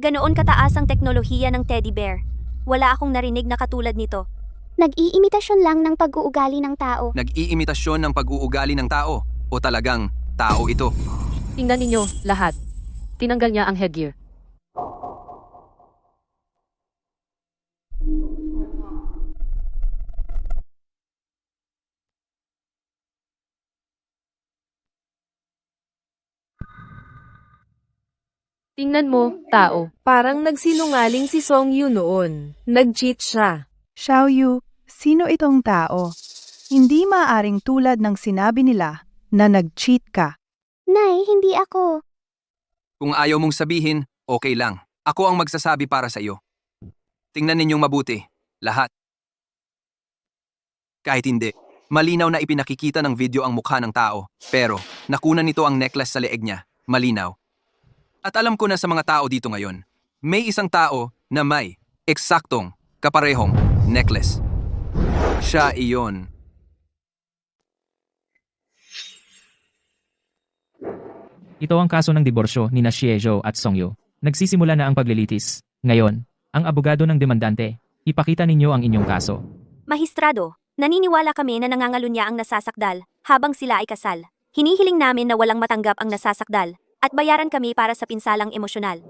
Ganoon kataas ang teknolohiya ng teddy bear. Wala akong narinig na katulad nito. Nag-iimitasyon lang ng pag-uugali ng tao. Nag-iimitasyon ng pag-uugali ng tao o talagang tao ito? Tingnan ninyo, lahat. Tinanggal niya ang headgear. Tingnan mo, tao. Parang nagsinungaling si Song Yu noon. Nag-cheat siya. Xiaoyu, sino itong tao? Hindi maaring tulad ng sinabi nila na nag-cheat ka. Nay, hindi ako. Kung ayaw mong sabihin, okay lang. Ako ang magsasabi para sa iyo. Tingnan ninyong mabuti, lahat. Kahit hindi, malinaw na ipinakikita ng video ang mukha ng tao, pero nakunan nito ang necklace sa leeg niya, malinaw. At alam ko na sa mga tao dito ngayon, may isang tao na may eksaktong kaparehong necklace. Siya iyon. Ito ang kaso ng diborsyo ni Xie at Songyu. Nagsisimula na ang paglilitis. Ngayon, ang abogado ng demandante, ipakita ninyo ang inyong kaso. Mahistrado, naniniwala kami na nangangalunya ang nasasakdal habang sila ay kasal. Hinihiling namin na walang matanggap ang nasasakdal at bayaran kami para sa pinsalang emosyonal.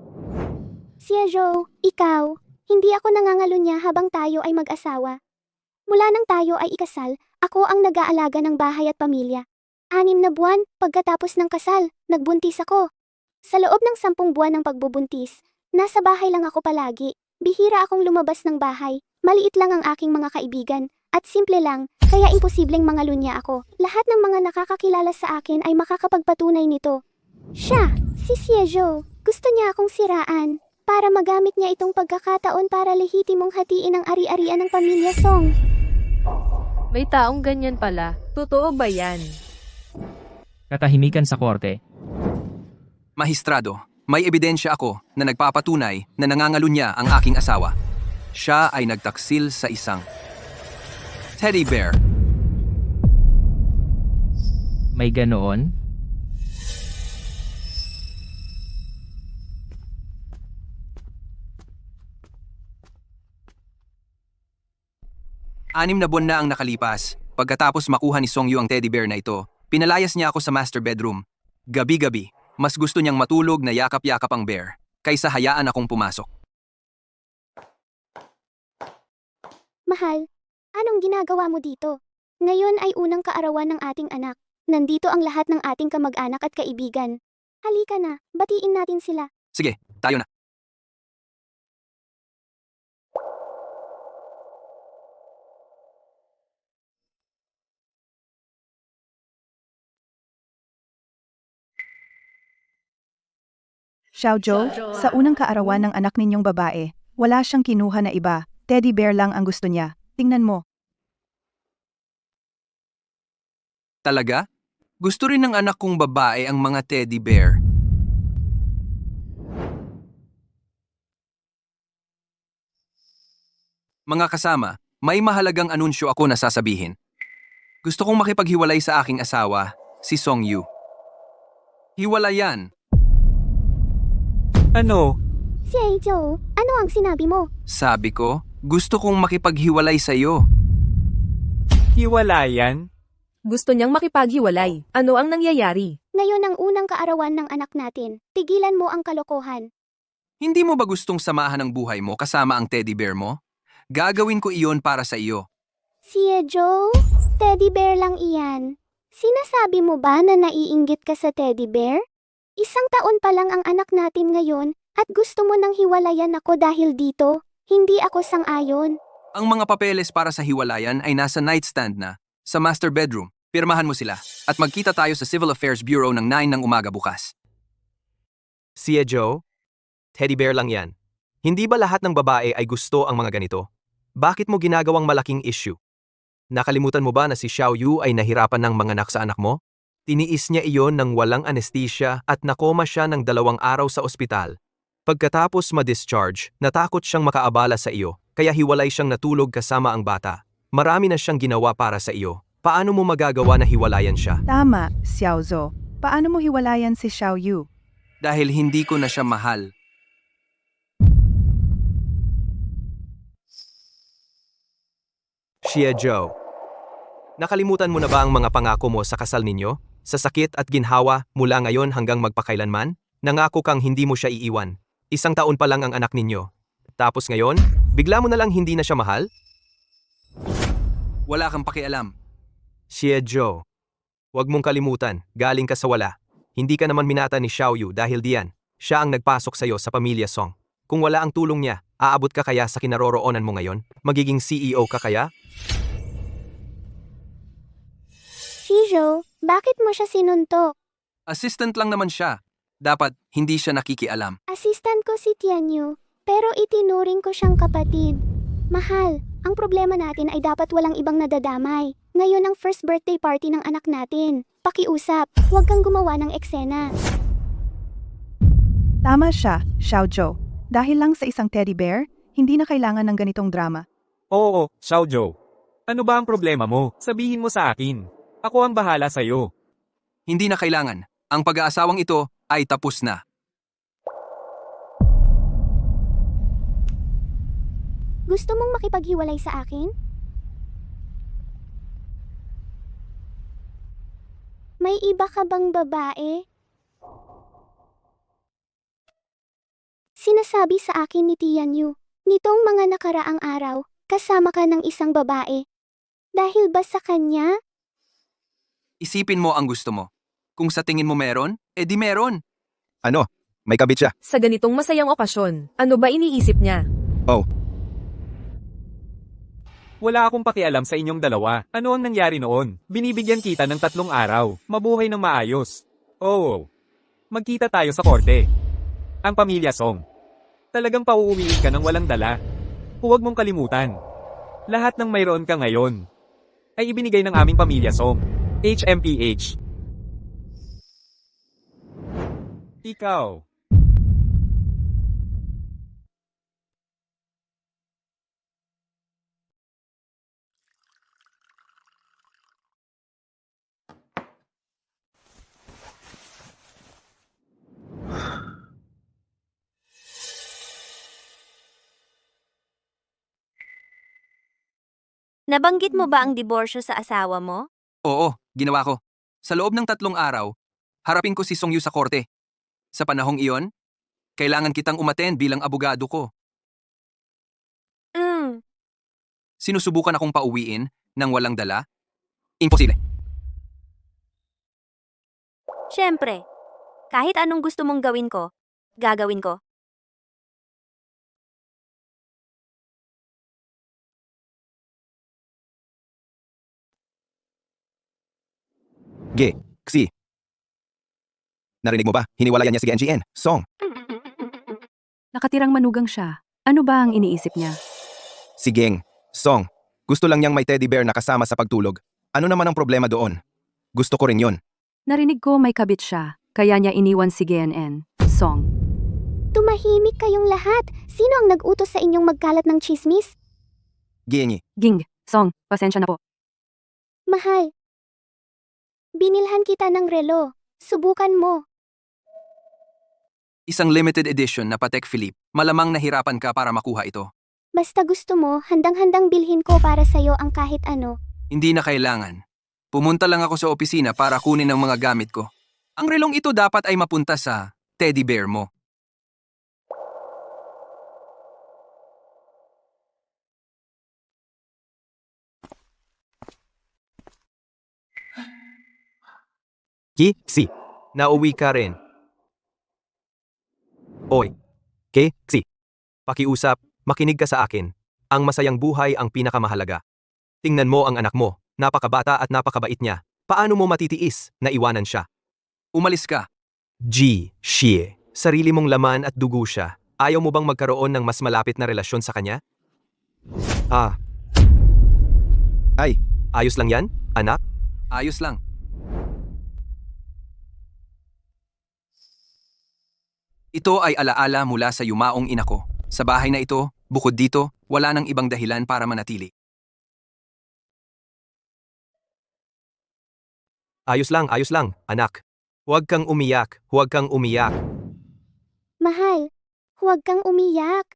Xiaoyu, ikaw, hindi ako nangangalunya habang tayo ay mag-asawa. Mula nang tayo ay ikasal, ako ang nag-aalaga ng bahay at pamilya. 6 na buwan, pagkatapos ng kasal, nagbuntis ako. Sa loob ng 10 buwan ng pagbubuntis, nasa bahay lang ako palagi. Bihira akong lumabas ng bahay, maliit lang ang aking mga kaibigan, at simple lang, kaya imposibleng mangalunya ako. Lahat ng mga nakakakilala sa akin ay makakapagpatunay nito. Siya, si Xiaoyu, gusto niya akong siraan, para magamit niya itong pagkakataon para lehitimong hatiin ang ari-arian ng pamilya Song. May taong ganyan pala. Totoo ba yan? Katahimikan sa korte. Mahistrado, may ebidensya ako na nagpapatunay na nangangalunya ang aking asawa. Siya ay nagtaksil sa isang teddy bear. May ganoon? Anim na buwan na ang nakalipas. Pagkatapos makuha ni Songyu ang teddy bear na ito, pinalayas niya ako sa master bedroom. Gabi-gabi, mas gusto niyang matulog na yakap-yakap ang bear, kaysa hayaan akong pumasok. Mahal, anong ginagawa mo dito? Ngayon ay unang kaarawan ng ating anak. Nandito ang lahat ng ating kamag-anak at kaibigan. Halika na, batiin natin sila. Sige, tayo na. Xiaoju, sa unang kaarawan ng anak ninyong babae, wala siyang kinuha na iba. Teddy bear lang ang gusto niya. Tingnan mo. Talaga? Gusto rin ng anak kong babae ang mga teddy bear. Mga kasama, may mahalagang anunsyo ako na sasabihin. Gusto kong makipaghiwalay sa aking asawa, si Songyu. Hiwalayan. Ano? Xiaoyu, ano ang sinabi mo? Sabi ko, gusto kong makipaghiwalay sa iyo. Hiwalayan? Gusto niyang makipaghiwalay. Ano ang nangyayari? Ngayon ang unang kaarawan ng anak natin. Tigilan mo ang kalokohan. Hindi mo ba gustong samahan ang buhay mo kasama ang teddy bear mo? Gagawin ko iyon para sa iyo. Xiaoyu, teddy bear lang iyan. Sinasabi mo ba na naiinggit ka sa teddy bear? 1 taon pa lang ang anak natin ngayon at gusto mo nang hiwalayan ako dahil dito. Hindi ako sang-ayon. Ang mga papeles para sa hiwalayan ay nasa nightstand na, sa master bedroom. Pirmahan mo sila at magkita tayo sa Civil Affairs Bureau ng 9 ng umaga bukas. Xiaoyu, teddy bear lang yan. Hindi ba lahat ng babae ay gusto ang mga ganito? Bakit mo ginagawang malaking issue? Nakalimutan mo ba na si Xiaoyu ay nahirapan ng manganak sa anak mo? Tiniis niya iyon ng walang anesthesia at nakoma siya ng 2 araw sa ospital. Pagkatapos ma-discharge, natakot siyang makaabala sa iyo, kaya hiwalay siyang natulog kasama ang bata. Marami na siyang ginawa para sa iyo. Paano mo magagawa na hiwalayan siya? Tama, Xiaozu. Paano mo hiwalayan si Xiaoyu? Dahil hindi ko na siya mahal. Xiaozhou. Nakalimutan mo na ba ang mga pangako mo sa kasal ninyo? Sa sakit at ginhawa mula ngayon hanggang magpakailanman? Nangako kang hindi mo siya iiwan. 1 taon pa lang ang anak ninyo. Tapos ngayon, bigla mo na lang hindi na siya mahal? Wala kang pakialam. Xiaozhou. Huwag mong kalimutan, galing ka sa wala. Hindi ka naman minata ni Xiaoyu dahil diyan, siya ang nagpasok sa'yo sa pamilya Song. Kung wala ang tulong niya, aabot ka kaya sa kinaroroonan mo ngayon? Magiging CEO ka kaya? Shizhou, bakit mo siya sinuntok? Assistant lang naman siya. Dapat hindi siya nakikialam. Assistant ko si Tianyu, pero itinuring ko siyang kapatid. Mahal, ang problema natin ay dapat walang ibang nadadamay. Ngayon ang first birthday party ng anak natin. Pakiusap, huwag kang gumawa ng eksena. Tama siya, Xiaozhou. Dahil lang sa isang teddy bear, hindi na kailangan ng ganitong drama. Oo, Xiaozhou. Ano ba ang problema mo? Sabihin mo sa akin. Ako ang bahala sa'yo. Hindi na kailangan. Ang pag-aasawang ito ay tapos na. Gusto mong makipaghiwalay sa akin? May iba ka bang babae? Sinasabi sa akin ni Tianyu, nitong mga nakaraang araw, kasama ka ng isang babae. Dahil ba sa kanya? Isipin mo ang gusto mo. Kung sa tingin mo meron, edi meron. Ano? May kabit siya. Sa ganitong masayang okasyon, ano ba iniisip niya? Wala akong pakialam sa inyong dalawa. Ano ang nangyari noon? Binibigyan kita ng 3 araw. Mabuhay ng maayos. Oo. Magkita tayo sa korte. Ang pamilya Song. Talagang pauuwiin ka ng walang dala. Huwag mong kalimutan. Lahat ng mayroon ka ngayon ay ibinigay ng aming pamilya Song. HMPH. Ikaw. Nabanggit mo ba ang diborsyo sa asawa mo? Oo, ginawa ko. Sa loob ng 3 araw, harapin ko si Songyu sa korte. Sa panahong iyon, kailangan kitang umattend bilang abogado ko. Sinusubukan akong pauwiin nang walang dala? Imposible. Siyempre. Kahit anong gusto mong gawin ko, gagawin ko. Xi. Narinig mo ba? Hiniwalayan niya si NGN. Song. Nakatirang manugang siya. Ano ba ang iniisip niya? Si Geng. Song. Gusto lang niyang may teddy bear na kasama sa pagtulog. Ano naman ang problema doon? Gusto ko rin yun. Narinig ko may kabit siya, kaya niya iniwan si GNN. Song. Tumahimik kayong lahat. Sino ang nag-utos sa inyong magkalat ng chismis? Gengi. Ging. Song, pasensya na po. Mahal. Binilhan kita ng relo. Subukan mo. Isang limited edition na Patek Philippe. Malamang nahirapan ka para makuha ito. Basta gusto mo, handang-handang bilhin ko para sa'yo ang kahit ano. Hindi na kailangan. Pumunta lang ako sa opisina para kunin ang mga gamit ko. Ang relong ito dapat ay mapunta sa teddy bear mo. Si. Nauwi ka rin. Oy. Si. Pakiusap, makinig ka sa akin. Ang masayang buhay ang pinakamahalaga. Tingnan mo ang anak mo. Napakabata at napakabait niya. Paano mo matitiis na iwanan siya? Umalis ka. Xie. Sarili mong laman at dugo siya. Ayaw mo bang magkaroon ng mas malapit na relasyon sa kanya? Ay, ayos lang yan, anak? Ayos lang. Ito ay alaala mula sa yumaong ina ko. Sa bahay na ito, bukod dito, wala nang ibang dahilan para manatili. Ayos lang, anak. Huwag kang umiyak, Mahal, huwag kang umiyak.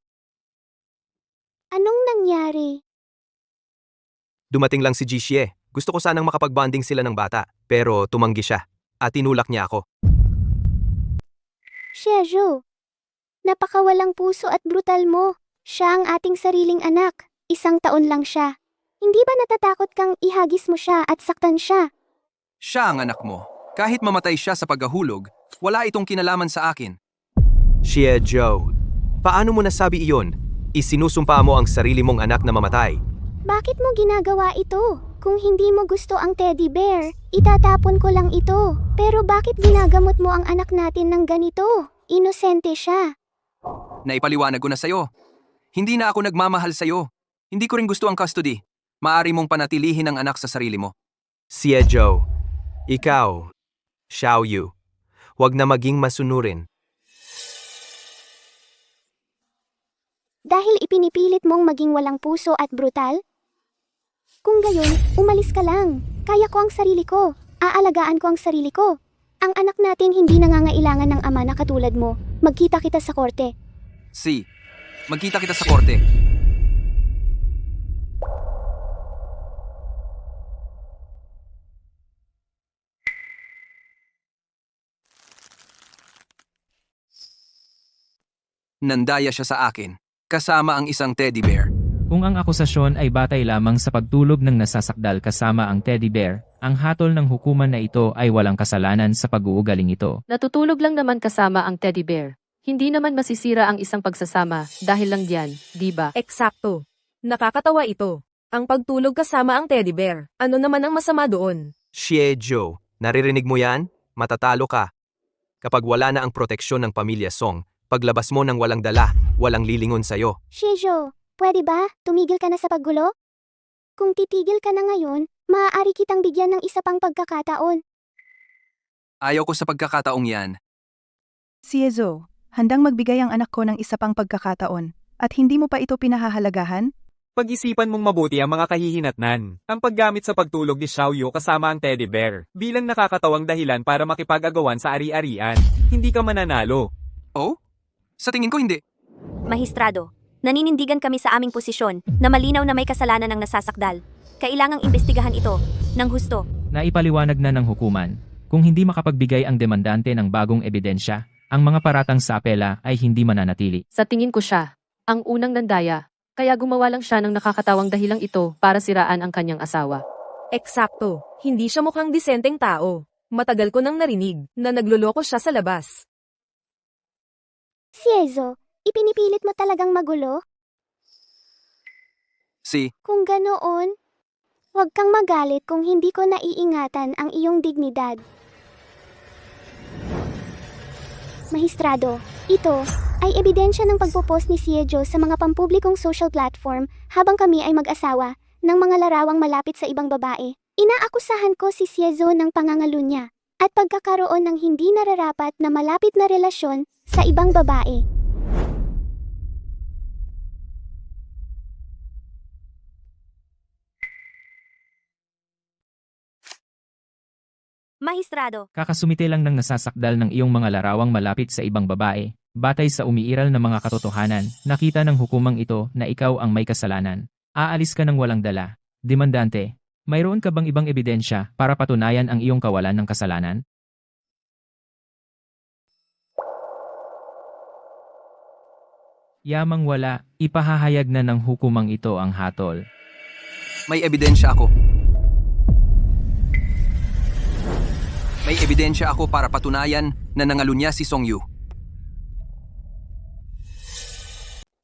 Anong nangyari? Dumating lang si Jixie. Gusto ko sanang makapagbanding sila ng bata, pero tumanggi siya. At tinulak niya ako. Shiejo, napakawalang puso at brutal mo. Siya ang ating sariling anak. 1 taon lang siya. Hindi ba natatakot kang ihagis mo siya at saktan siya? Siya ang anak mo. Kahit mamatay siya sa paghahulog, wala itong kinalaman sa akin. Shiejo, paano mo nasabi iyon? Isinusumpa mo ang sarili mong anak na mamatay. Bakit mo ginagawa ito? Kung hindi mo gusto ang teddy bear, itatapon ko lang ito. Pero bakit ginagamot mo ang anak natin ng ganito? Inosente siya. Naipaliwanag ko na sa'yo. Hindi na ako nagmamahal sa'yo. Hindi ko rin gusto ang custody. Maari mong panatilihin ang anak sa sarili mo. Shiejo, ikaw, Xiaoyu, huwag na maging masunurin. Dahil ipinipilit mong maging walang puso at brutal? Kung gayon, umalis ka lang. Kaya ko ang sarili ko. Aalagaan ko ang sarili ko. Ang anak natin hindi nangangailangan ng ama na katulad mo. Magkita kita sa korte. Magkita kita sa korte. Nandaya siya sa akin, kasama ang isang teddy bear. Kung ang akusasyon ay batay lamang sa pagtulog ng nasasakdal kasama ang teddy bear, ang hatol ng hukuman na ito ay walang kasalanan sa pag-uugaling ito. Natutulog lang naman kasama ang teddy bear. Hindi naman masisira ang isang pagsasama dahil lang diyan, di ba? Eksakto. Nakakatawa ito. Ang pagtulog kasama ang teddy bear. Ano naman ang masama doon? Shiejo, naririnig mo yan? Matatalo ka. Kapag wala na ang proteksyon ng pamilya Song, paglabas mo ng walang dala, walang lilingon sa'yo. Shiejo, pwede ba? Tumigil ka na sa paggulo? Kung titigil ka na ngayon, maaari kitang bigyan ng isa pang pagkakataon. Ayaw ko sa pagkakataong yan. Shiejo, handang magbigay ang anak ko ng isa pang pagkakataon. At hindi mo pa ito pinahahalagahan? Pag-isipan mong mabuti ang mga kahihinatnan. Ang paggamit sa pagtulog ni Xiaoyu kasama ang teddy bear bilang nakakatawang dahilan para makipag-agawan sa ari-arian. Hindi ka mananalo. Oh? Sa tingin ko hindi. Mahistrado, naninindigan kami sa aming posisyon na malinaw na may kasalanan ng nasasakdal. Kailangang imbestigahan ito ng husto. Naipaliwanag na ng hukuman, kung hindi makapagbigay ang demandante ng bagong ebidensya, ang mga paratang sa apela ay hindi mananatili. Sa tingin ko siya, ang unang nandaya, kaya gumawa lang siya ng nakakatawang dahilang ito para siraan ang kanyang asawa. Eksakto. Hindi siya mukhang disenteng tao. Matagal ko nang narinig na nagluloko siya sa labas. Shiejo, ipinipilit mo talagang magulo? Kung ganoon, huwag kang magalit kung hindi ko naiingatan ang iyong dignidad. Mahistrado, ito ay ebidensya ng pagpopost ni Shiejo sa mga pampublikong social platform habang kami ay mag-asawa ng mga larawang malapit sa ibang babae. Inaakusahan ko si Shiejo ng pangangalunya at pagkakaroon ng hindi nararapat na malapit na relasyon sa ibang babae. Mahistrado, Kakasumite lang ng nasasakdal ng iyong mga larawang malapit sa ibang babae. Batay sa umiiral na mga katotohanan, nakita ng hukumang ito na ikaw ang may kasalanan. Aalis ka ng walang dala. Demandante, mayroon ka bang ibang ebidensya para patunayan ang iyong kawalan ng kasalanan? Yamang wala, ipahahayag na ng hukumang ito ang hatol. May ebidensya ako. May ebidensya ako para patunayan na nangalunya si Songyu.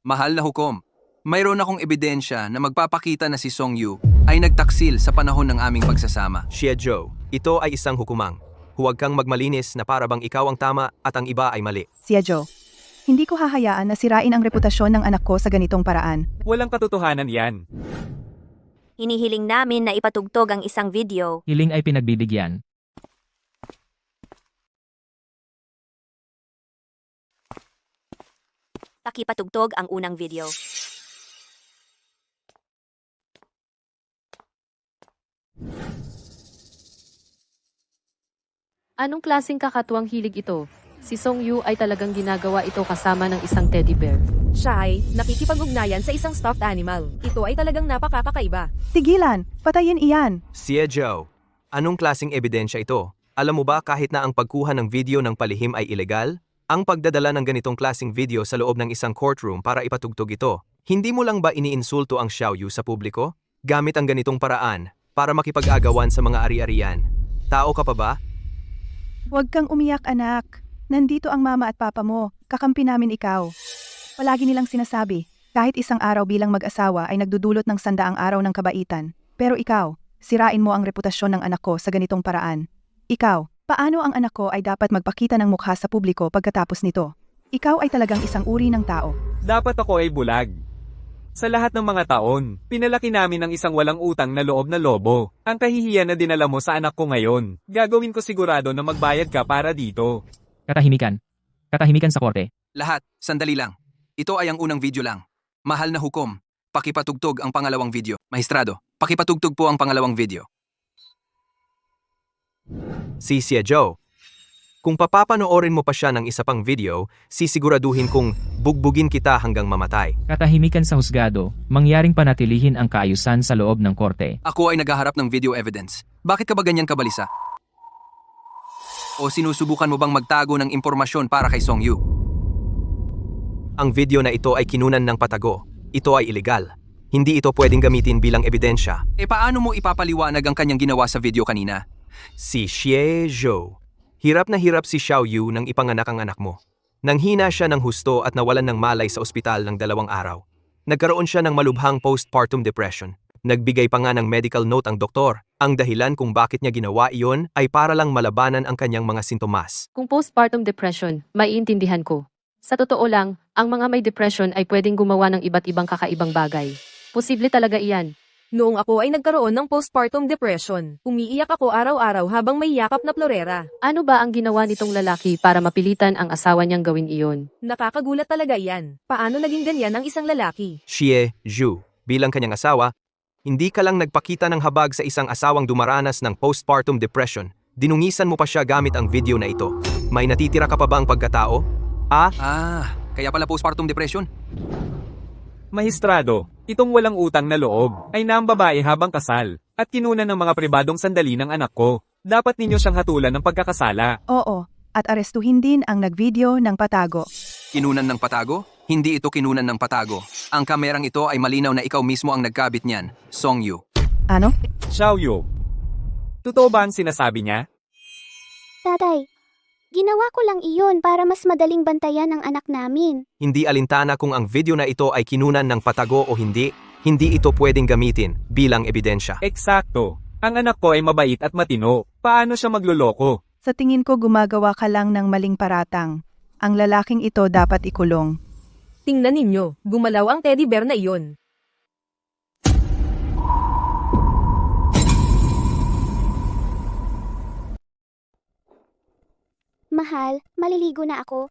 Mahal na hukom, mayroon akong ebidensya na magpapakita na si Songyu ay nagtaksil sa panahon ng aming pagsasama. Shiejo, ito ay isang hukumang. Huwag kang magmalinis na para bang ikaw ang tama at ang iba ay mali. Shiejo, hindi ko hahayaan na sirain ang reputasyon ng anak ko sa ganitong paraan. Walang katotohanan yan. hinihiling namin na ipatugtog ang isang video. Hiling ay pinagbibigyan. Pakipatugtog ang unang video. Anong klaseng kakatuwang hilig ito? Si Song Yu ay talagang ginagawa ito kasama ng isang teddy bear. Siya ay nakikipag-ugnayan sa isang stuffed animal. Ito ay talagang napakakakaiba. Tigilan! Patayin iyan! Joe, anong klaseng ebidensya ito? Alam mo ba kahit na ang pagkuha ng video ng palihim ay ilegal? Ang pagdadala ng ganitong klaseng video sa loob ng isang courtroom para ipatugtog ito, hindi mo lang ba iniinsulto ang Xiaoyu sa publiko? Gamit ang ganitong paraan para makipag-agawan sa mga ari-arian. Tao ka pa ba? Huwag kang umiyak, anak. Nandito ang mama at papa mo. Kakampi namin ikaw. Palagi nilang sinasabi, kahit isang araw bilang mag-asawa ay nagdudulot ng 100 araw ng kabaitan. Pero ikaw, sirain mo ang reputasyon ng anak ko sa ganitong paraan. Ikaw, paano ang anak ko ay dapat magpakita ng mukha sa publiko pagkatapos nito? Ikaw ay talagang isang uri ng tao. Dapat ako ay bulag. Sa lahat ng mga taon, pinalaki namin ang isang walang utang na loob na lobo. Ang kahihiyan na dinala mo sa anak ko ngayon, gagawin ko sigurado na magbayad ka para dito. Katahimikan. Katahimikan sa korte. Lahat, sandali lang. Ito ay ang unang video lang. Mahal na hukom, pakipatugtog ang pangalawang video. Mahistrado, pakipatugtog po ang pangalawang video. Si Joe, kung papapanoorin mo pa siya ng isa pang video, sisiguraduhin kong bugbugin kita hanggang mamatay. Katahimikan sa husgado, mangyaring panatilihin ang kaayusan sa loob ng korte. Ako ay naghaharap ng video evidence. Bakit ka ba ganyan kabalisa? O sinusubukan mo bang magtago ng impormasyon para kay Song Yu? Ang video na ito ay kinunan ng patago. Ito ay ilegal. Hindi ito pwedeng gamitin bilang ebidensya. E paano mo ipapaliwanag ang kanyang ginawa sa video kanina? Si Joe, hirap na hirap si Xiaoyu nang ipanganak ang anak mo. Nanghina siya ng husto at nawalan ng malay sa ospital ng 2 araw. Nagkaroon siya ng malubhang postpartum depression. Nagbigay pa nga ng medical note ang doktor. Ang dahilan kung bakit niya ginawa iyon ay para lang malabanan ang kanyang mga sintomas. Kung postpartum depression, maiintindihan ko. Sa totoo lang, ang mga may depression ay pwedeng gumawa ng iba't ibang kakaibang bagay. Posible talaga iyan. Noong ako ay nagkaroon ng postpartum depression, umiiyak ako araw-araw habang may yakap na florera. Ano ba ang ginawa nitong lalaki para mapilitan ang asawa niyang gawin iyon? Nakakagulat talaga iyan. Paano naging ganyan ang isang lalaki? Joe, bilang kanyang asawa, hindi ka lang nagpakita ng habag sa isang asawang dumaranas ng postpartum depression. Dinungisan mo pa siya gamit ang video na ito. May natitira ka pa ba ang pagkatao? Kaya pala postpartum depression? Mahistrado, itong walang utang na loob ay naambabae habang kasal at kinunan ng mga pribadong sandali ng anak ko. Dapat ninyo siyang hatulan ng pagkakasala. Oo, at arestuhin din ang nagvideo ng patago. Kinunan ng patago? Hindi ito kinunan ng patago. Ang kamerang ito ay malinaw na ikaw mismo ang nagkabit niyan, Song Yu. Ano? Xiaoyu, totoo ba ang sinasabi niya? Tatay, ginawa ko lang iyon para mas madaling bantayan ang anak namin. Hindi alintana kung ang video na ito ay kinunan ng patago o hindi ito pwedeng gamitin bilang ebidensya. Eksakto. Ang anak ko ay mabait at matino. Paano siya magloloko? Sa tingin ko gumagawa ka lang ng maling paratang. Ang lalaking ito dapat ikulong. Tingnan ninyo, gumalaw ang teddy bear na iyon. Mahal, maliligo na ako.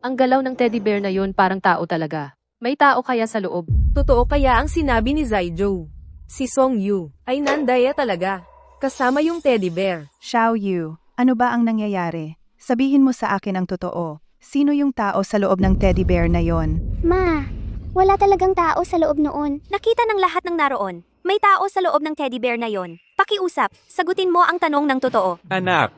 Ang galaw ng teddy bear na yun parang tao talaga. May tao kaya sa loob? Totoo kaya ang sinabi ni Zaijo. Si Song Yu ay nandaya talaga. Kasama yung teddy bear. Xiaoyu, ano ba ang nangyayari? Sabihin mo sa akin ang totoo. Sino yung tao sa loob ng teddy bear na yon? Ma, wala talagang tao sa loob noon. Nakita ng lahat ng naroon. May tao sa loob ng teddy bear na yon. Pakiusap, sagutin mo ang tanong ng totoo. Anak,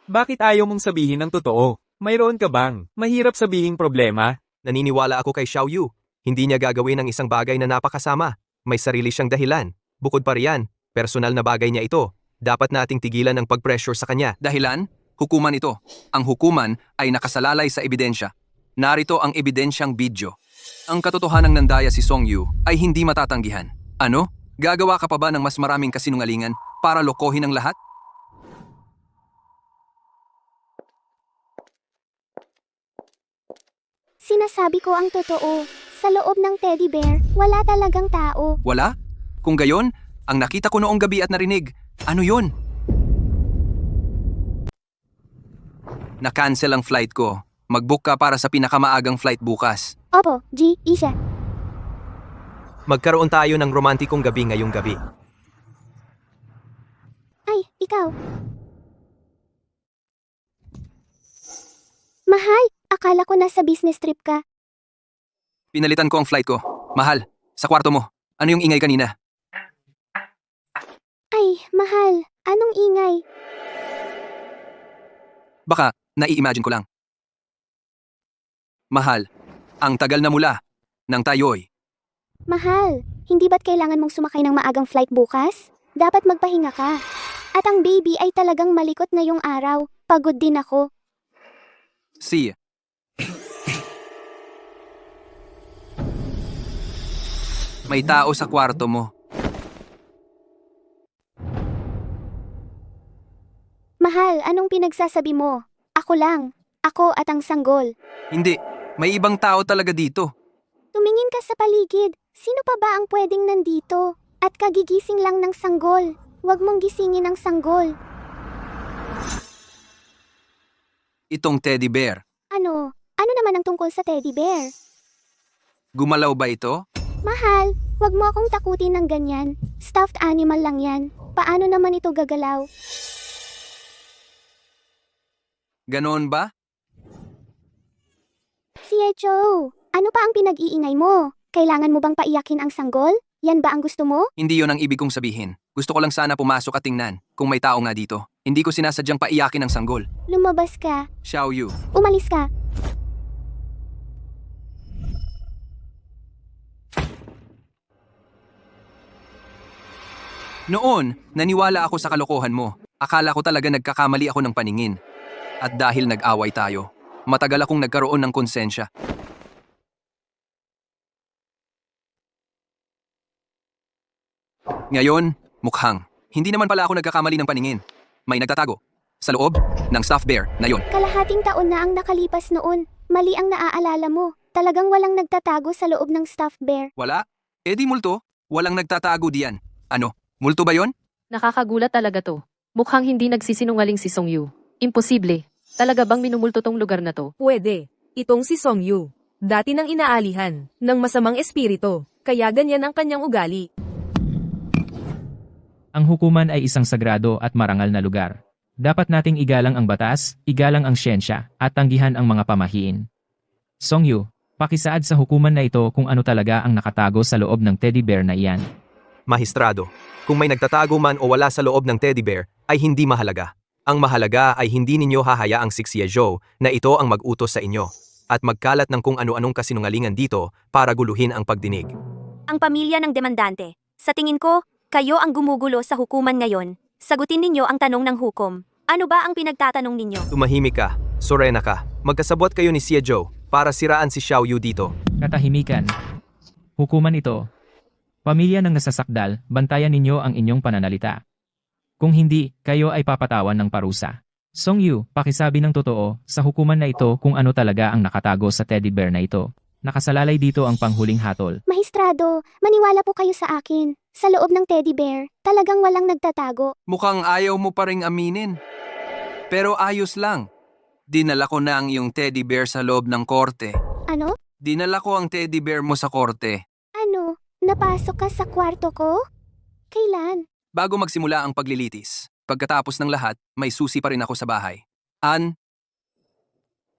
bakit ayaw mong sabihin ng totoo? Mayroon ka bang mahirap sabihing problema? Naniniwala ako kay Xiaoyu. Hindi niya gagawin ang isang bagay na napakasama. May sarili siyang dahilan. Bukod pa riyan, personal na bagay niya ito. Dapat nating tigilan ang pag-pressure sa kanya. Dahilan? Hukuman ito. Ang hukuman ay nakasalalay sa ebidensya. Narito ang ebidensyang video. Ang katotohanang nandaya si Song Yu ay hindi matatanggihan. Ano? Gagawa ka pa ba ng mas maraming kasinungalingan para lokohin ang lahat? Sinasabi ko ang totoo. Sa loob ng teddy bear, wala talagang tao. Wala? Kung gayon, ang nakita ko noong gabi at narinig, ano yun? Na-cancel ang flight ko. Mag-book ka para sa pinakamaagang flight bukas. Opo, G, Isha. Magkaroon tayo ng romantikong gabi ngayong gabi. Ay, ikaw. Mahal, akala ko nasa business trip ka. Pinalitan ko ang flight ko. Mahal, sa kwarto mo. Ano yung ingay kanina? Ay, mahal, anong ingay? Baka, nai-imagine ko lang. Mahal, ang tagal na mula nang tayo'y. Mahal, hindi ba't kailangan mong sumakay ng maagang flight bukas? Dapat magpahinga ka. At ang baby ay talagang malikot ngayong araw. Pagod din ako. See. May tao sa kwarto mo. Mahal, anong pinagsasabi mo? Ako lang. Ako at ang sanggol. Hindi, may ibang tao talaga dito. Tumingin ka sa paligid. Sino pa ba ang pwedeng nandito? At kagigising lang ng sanggol. Huwag mong gisingin ang sanggol. Itong teddy bear. Ano? Ano naman ang tungkol sa teddy bear? Gumalaw ba ito? Mahal, huwag mo akong takutin ng ganyan. Stuffed animal lang yan. Paano naman ito gagalaw? Ganoon ba? Si Joe, ano pa ang pinag-iingay mo? Kailangan mo bang paiyakin ang sanggol? Yan ba ang gusto mo? Hindi yon ang ibig kong sabihin. Gusto ko lang sana pumasok at tingnan kung may tao nga dito. Hindi ko sinasadyang paiyakin ang sanggol. Lumabas ka. Xiao Yu. Umalis ka. Noon, naniwala ako sa kalokohan mo. Akala ko talaga nagkakamali ako ng paningin. At dahil nag-away tayo, matagal akong nagkaroon ng konsensya. Ngayon, mukhang, hindi naman pala ako nagkakamali ng paningin. May nagtatago. Sa loob ng stuffed bear na yon. Kalahating taon na ang nakalipas noon. Mali ang naaalala mo. Talagang walang nagtatago sa loob ng stuffed bear. Wala? Eh di multo, walang nagtatago diyan. Ano, multo ba yon? Nakakagulat talaga to. Mukhang hindi nagsisinungaling si Song Yu. Imposible. Talaga bang minumulto tong lugar na to? Pwede. Itong si Song Yu. Dati nang inaalihan ng masamang espiritu. Kaya ganyan ang kanyang ugali. Ang hukuman ay isang sagrado at marangal na lugar. Dapat nating igalang ang batas, igalang ang siyensya, at tanggihan ang mga pamahiin. Song Yu, pakisaad sa hukuman na ito kung ano talaga ang nakatago sa loob ng teddy bear na iyan. Mahistrado, kung may nagtatago man o wala sa loob ng teddy bear, ay hindi mahalaga. Ang mahalaga ay hindi ninyo hahayaang si Xiezhou na ito ang mag-utos sa inyo at magkalat ng kung ano-anong kasinungalingan dito para guluhin ang pagdinig. Ang pamilya ng demandante. Sa tingin ko, kayo ang gumugulo sa hukuman ngayon. Sagutin ninyo ang tanong ng hukom. Ano ba ang pinagtatanong ninyo? Tumahimik ka, sorena ka, magkasabot kayo ni Xiezhou para siraan si Xiao Yu dito. Katahimikan. Hukuman ito. Pamilya ng nasasakdal, bantayan ninyo ang inyong pananalita. Kung hindi, kayo ay papatawan ng parusa. Song Yu, pakisabi ng totoo sa hukuman na ito kung ano talaga ang nakatago sa teddy bear na ito. Nakasalalay dito ang panghuling hatol. Mahistrado, maniwala po kayo sa akin. Sa loob ng teddy bear, talagang walang nagtatago. Mukhang ayaw mo pa ring aminin. Pero ayos lang. Dinala ko na ang iyong teddy bear sa loob ng korte. Ano? Dinala ko ang teddy bear mo sa korte. Ano? Napasok ka sa kwarto ko? Kailan? Bago magsimula ang paglilitis. Pagkatapos ng lahat, may susi pa rin ako sa bahay. An,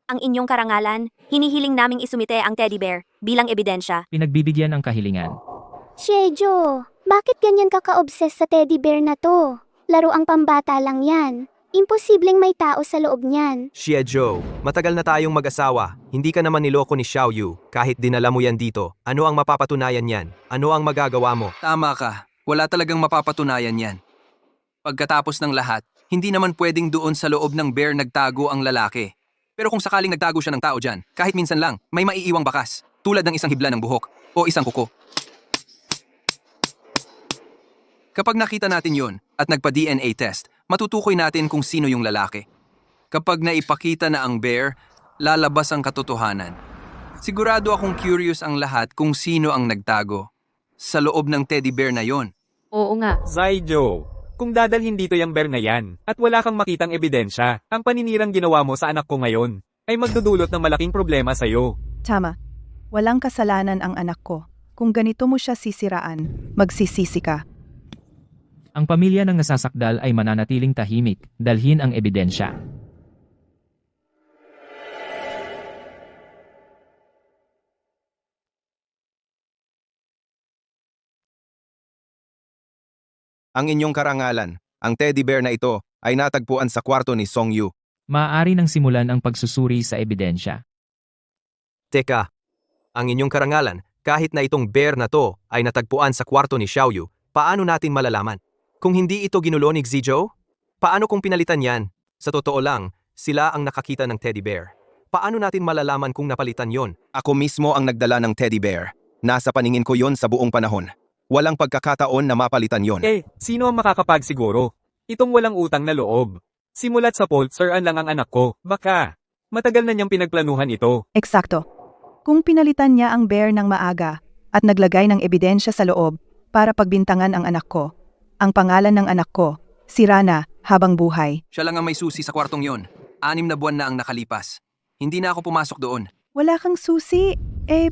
Ang inyong karangalan, hinihiling naming isumite ang teddy bear bilang ebidensya. Pinagbibigyan ang kahilingan. Xiezhou, bakit ganyan ka ka-obsess sa teddy bear na to? Laro ang pambata lang yan. Imposibleng may tao sa loob niyan. Xiezhou, matagal na tayong mag-asawa. Hindi ka naman niloko ni Xiao Yu. Kahit dinala mo yan dito, ano ang mapapatunayan yan? Ano ang magagawa mo? tama ka. Wala talagang mapapatunayan yan. Pagkatapos ng lahat, hindi naman pwedeng doon sa loob ng bear nagtago ang lalaki. Pero kung sakaling nagtago siya ng tao dyan, kahit minsan lang, may maiiwang bakas. Tulad ng isang hibla ng buhok o isang kuko. Kapag nakita natin yon at nagpa-DNA test, matutukoy natin kung sino yung lalaki. Kapag naipakita na ang bear, lalabas ang katotohanan. Sigurado akong curious ang lahat kung sino ang nagtago sa loob ng teddy bear na yon. Oo nga. Xiezhou, kung dadalhin dito yung bear na yan, at wala kang makitang ebidensya, ang paninirang ginawa mo sa anak ko ngayon, ay magdudulot ng malaking problema sa'yo. Tama. Walang kasalanan ang anak ko. Kung ganito mo siya sisiraan, magsisisi ka. Ang pamilya ng nasasakdal ay mananatiling tahimik, dalhin ang ebidensya. Ang inyong karangalan, ang teddy bear na ito, ay natagpuan sa kwarto ni Song Yu. Maaari nang simulan ang pagsusuri sa ebidensya. Teka, ang inyong karangalan, kahit na itong bear na to ay natagpuan sa kwarto ni Xiao Yu, paano natin malalaman? Kung hindi ito ginulo ni Xizhou? Paano kung pinalitan yan? Sa totoo lang, sila ang nakakita ng teddy bear. Paano natin malalaman kung napalitan yon? Ako mismo ang nagdala ng teddy bear. Nasa paningin ko yon sa buong panahon. Walang pagkakataon na mapalitan yon. Sino ang makakapagsiguro? Itong walang utang na loob. Simulat sa poltseran lang ang anak ko. Baka, matagal na niyang pinagplanuhan ito. Eksakto. Kung pinalitan niya ang bear ng maaga at naglagay ng ebidensya sa loob para pagbintangan ang anak ko, ang pangalan ng anak ko, si Rana, habang buhay. Siya lang ang may susi sa kwartong yon. 6 na buwan na ang nakalipas. Hindi na ako pumasok doon. Wala kang susi.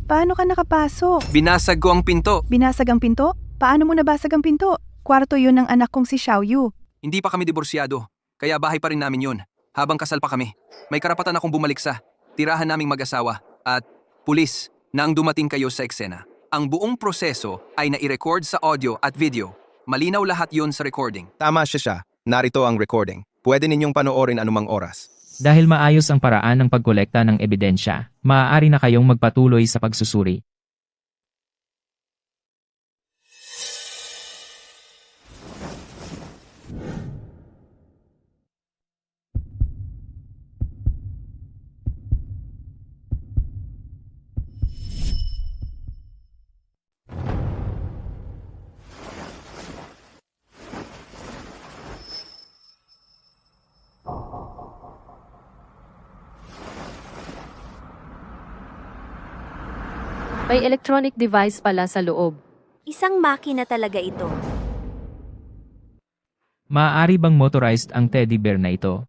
Paano ka nakapasok? Binasag ko ang pinto. Binasag ang pinto? Paano mo nabasag ang pinto? Kwarto yun ng anak kong si Xiao Yu. Hindi pa kami diborsyado. Kaya bahay pa rin namin yon. Habang kasal pa kami. May karapatan akong bumalik sa tirahan naming mag-asawa at pulis na ang dumating kayo sa eksena. Ang buong proseso ay nai-record sa audio at video. Malinaw lahat yon sa recording. Tama siya. Narito ang recording. Pwede ninyong panoorin anumang oras. Dahil maayos ang paraan ng pagkolekta ng ebidensya, maaari na kayong magpatuloy sa pagsusuri. May electronic device pala sa loob. Isang makina talaga ito. Maaari bang motorized ang teddy bear na ito?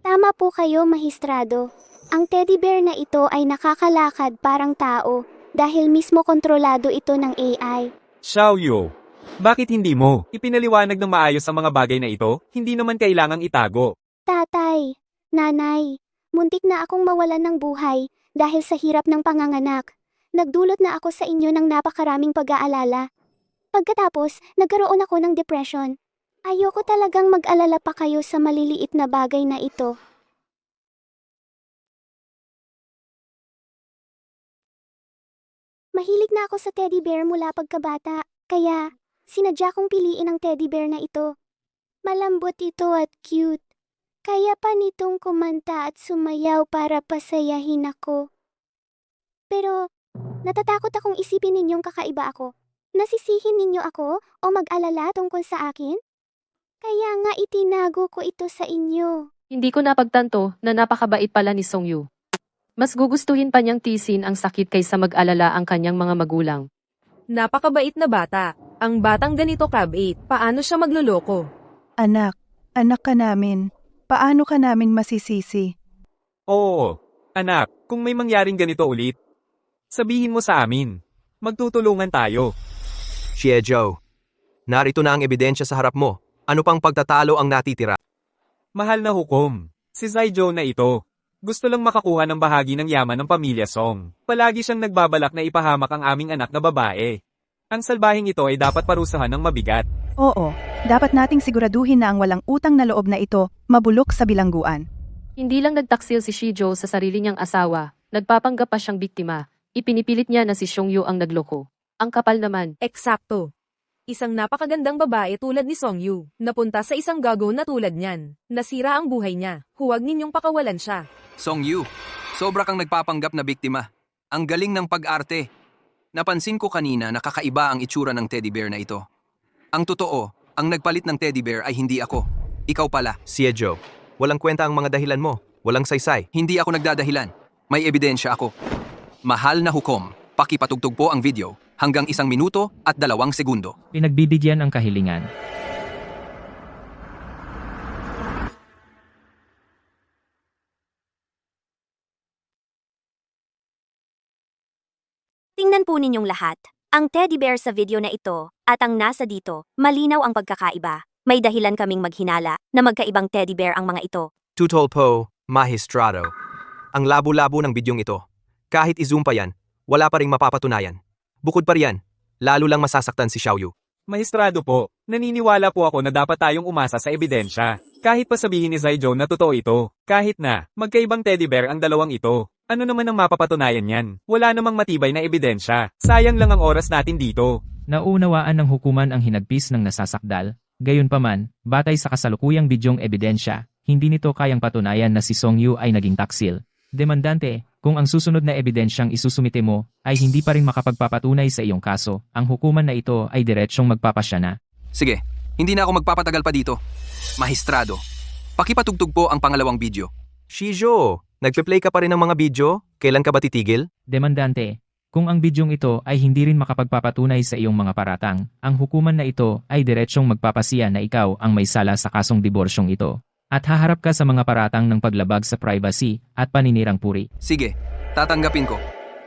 Tama po kayo, Mahistrado. Ang teddy bear na ito ay nakakalakad parang tao dahil mismo kontrolado ito ng AI. Xiao Yu, bakit hindi mo ipinaliwanag ng maayos ang mga bagay na ito? Hindi naman kailangang itago. Tatay, nanay, muntik na akong mawalan ng buhay dahil sa hirap ng panganganak. Nagdulot na ako sa inyo ng napakaraming pag-aalala. Pagkatapos, nagkaroon ako ng depression. Ayoko talagang mag-alala pa kayo sa maliliit na bagay na ito. Mahilig na ako sa teddy bear mula pagkabata, kaya sinadya kong piliin ang teddy bear na ito. Malambot ito at cute. Kaya pa nitong kumanta at sumayaw para pasayahin ako. Pero, natatakot akong isipin ninyong kakaiba ako. Nasisihin ninyo ako o mag-alala tungkol sa akin? Kaya nga itinago ko ito sa inyo. Hindi ko napagtanto na napakabait pala ni Song Yu. Mas gugustuhin pa niyang tisin ang sakit kaysa mag-alala ang kanyang mga magulang. Napakabait na bata. Ang batang ganito kabait, paano siya magluloko? Anak ka namin. Paano ka naming masisisi? Oo, anak, kung may mangyaring ganito ulit, sabihin mo sa amin. Magtutulungan tayo. Xiezhou, narito na ang ebidensya sa harap mo. Ano pang pagtatalo ang natitira? Mahal na hukom. Si Zaijo na ito. Gusto lang makakuha ng bahagi ng yaman ng pamilya Song. Palagi siyang nagbabalak na ipahamak ang aming anak na babae. Ang salbahing ito ay dapat parusahan ng mabigat. Oo, dapat nating siguraduhin na ang walang utang na loob na ito mabulok sa bilangguan. Hindi lang nagtaksil si Shizhou sa sarili niyang asawa, nagpapanggap pa siyang biktima. Ipinipilit niya na si Song Yu ang nagloko. Ang kapal naman. Eksakto. Isang napakagandang babae tulad ni Song Yu, napunta sa isang gago na tulad niyan. Nasira ang buhay niya. Huwag ninyong pakawalan siya. Song Yu, sobra kang nagpapanggap na biktima. Ang galing ng pag-arte. Napansin ko kanina na kakaiba ang itsura ng teddy bear na ito. Ang totoo, ang nagpalit ng teddy bear ay hindi ako. Ikaw pala. Xiezhou, walang kwenta ang mga dahilan mo. Walang saysay. Hindi ako nagdadahilan. May ebidensya ako. Mahal na hukom, pakipatugtog po ang video hanggang 1 minuto at 2 segundo. Pinagbibigyan ang kahilingan. Tingnan Tingnan po ninyong lahat. Ang teddy bear sa video na ito at ang nasa dito, malinaw ang pagkakaiba. May dahilan kaming maghinala na magkaibang teddy bear ang mga ito. Tutol po, Magistrado. Ang labo-labo ng bidyong ito. Kahit i-zoom pa yan, wala pa ring mapapatunayan. Bukod pa riyan, lalo lang masasaktan si Xiaoyu. Maestrado po, naniniwala po ako na dapat tayong umasa sa ebidensya. Kahit pa sabihin ni Zaijo na totoo ito, kahit na, magkaibang teddy bear ang dalawang ito. Ano naman ang mapapatunayan yan? Wala namang matibay na ebidensya. Sayang lang ang oras natin dito. Naunawaan ng hukuman ang hinagpis ng nasasakdal, gayunpaman, batay sa kasalukuyang bidyong ebidensya, hindi nito kayang patunayan na si Songyu ay naging taksil. Demandante, kung ang susunod na ebidensyang isusumite mo ay hindi pa rin makapagpapatunay sa iyong kaso, ang hukuman na ito ay diretsyong magpapasya na. Sige, hindi na ako magpapatagal pa dito. Magistrado, pakipatugtog po ang pangalawang video. Shijo, nagpe-play ka pa rin ng mga video? Kailan ka ba titigil? Demandante, kung ang bidyong ito ay hindi rin makapagpapatunay sa iyong mga paratang, ang hukuman na ito ay diretsyong magpapasiya na ikaw ang may sala sa kasong diborsyong ito. At haharap ka sa mga paratang ng paglabag sa privacy at paninirang puri. Sige, tatanggapin ko.